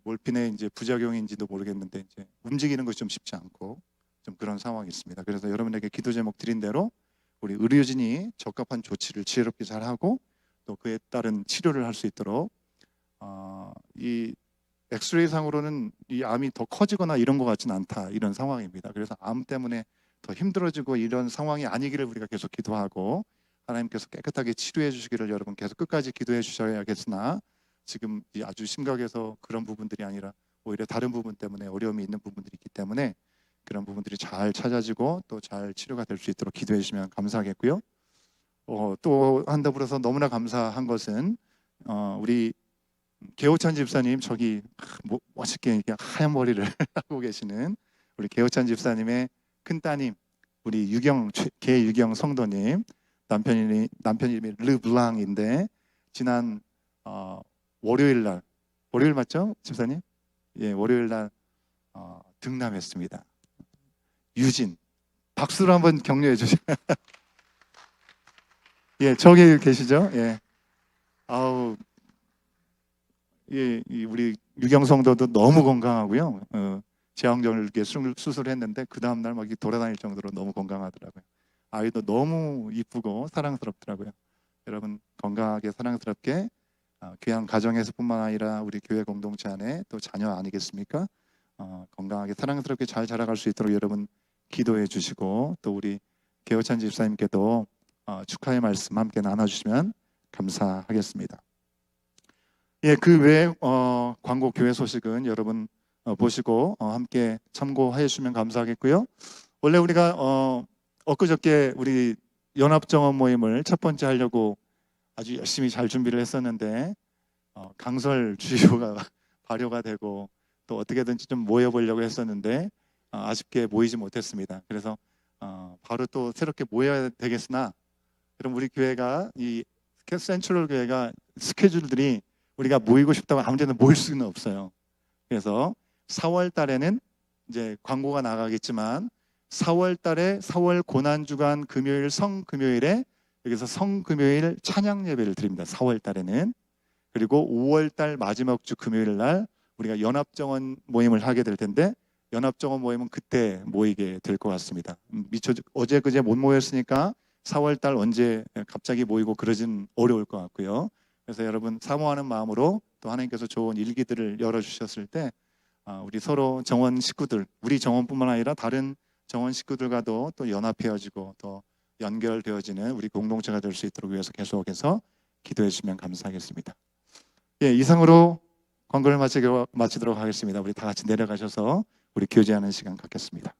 몰핀의 이제 부작용인지도 모르겠는데 이제 움직이는 것이 좀 쉽지 않고 좀 그런 상황이 있습니다. 그래서 여러분에게 기도 제목 드린 대로 우리 의료진이 적합한 조치를 지혜롭게 잘 하고 또 그에 따른 치료를 할 수 있도록 이 엑스레이 상으로는 이 암이 더 커지거나 이런 것 같지는 않다 이런 상황입니다. 그래서 암 때문에 더 힘들어지고 이런 상황이 아니기를 우리가 계속 기도하고 하나님께서 깨끗하게 치료해 주시기를 여러분 계속 끝까지 기도해 주셔야겠으나 지금 아주 심각해서 그런 부분들이 아니라 오히려 다른 부분 때문에 어려움이 있는 부분들이 있기 때문에 그런 부분들이 잘 찾아지고 또 잘 치료가 될 수 있도록 기도해 주시면 감사하겠고요. 또 한 더불어서 너무나 감사한 것은 우리 개호찬 집사님 저기 멋있게 이렇게 하얀 머리를 하고 계시는 우리 개호찬 집사님의 큰 따님 우리 개유경 성도님 남편 이름이 르블랑인데 지난 월요일 맞죠 집사님? 예, 월요일 날 등남했습니다. 유진 박수로 한번 격려해 주세요. 예, 저기 계시죠? 예, 아우 예, 우리 유경 성도도 너무 건강하고요. 제왕절개 수술했는데 그 다음 날 막 돌아다닐 정도로 너무 건강하더라고요. 아이도 너무 이쁘고 사랑스럽더라고요. 여러분 건강하게 사랑스럽게 귀한 가정에서뿐만 아니라 우리 교회 공동체 안에 또 자녀 아니겠습니까? 건강하게 사랑스럽게 잘 자라갈 수 있도록 여러분 기도해 주시고 또 우리 개호찬 집사님께도 축하의 말씀 함께 나눠주시면 감사하겠습니다. 예, 그 외에 광고 교회 소식은 여러분 보시고 함께 참고해 주시면 감사하겠고요. 원래 우리가 엊그저께 우리 연합정원 모임을 첫 번째 하려고 아주 열심히 잘 준비를 했었는데 강설 주요가 발효가 되고 또 어떻게든지 좀 모여보려고 했었는데 아쉽게 모이지 못했습니다. 그래서 바로 또 새롭게 모여야 되겠으나 그럼 우리 교회가 이 센트럴 교회가 스케줄들이 우리가 모이고 싶다고 아무 데나 모일 수는 없어요. 그래서 4월 달에는 이제 광고가 나가겠지만 4월 달에 4월 고난주간 금요일 성금요일에 여기서 성금요일 찬양 예배를 드립니다. 4월 달에는. 그리고 5월 달 마지막 주 금요일 날 우리가 연합정원 모임을 하게 될 텐데 연합정원 모임은 그때 모이게 될 것 같습니다. 어제 그제 못 모였으니까 4월 달 언제 갑자기 모이고 그러진 어려울 것 같고요. 그래서 여러분 사모하는 마음으로 또 하나님께서 좋은 일기들을 열어주셨을 때 우리 서로 정원 식구들, 우리 정원뿐만 아니라 다른 정원 식구들과도 또 연합해지고 또 연결되어지는 우리 공동체가 될 수 있도록 위해서 계속해서 기도해 주시면 감사하겠습니다. 예, 이상으로 광고를 마치도록 하겠습니다. 우리 다 같이 내려가셔서 우리 교제하는 시간 갖겠습니다.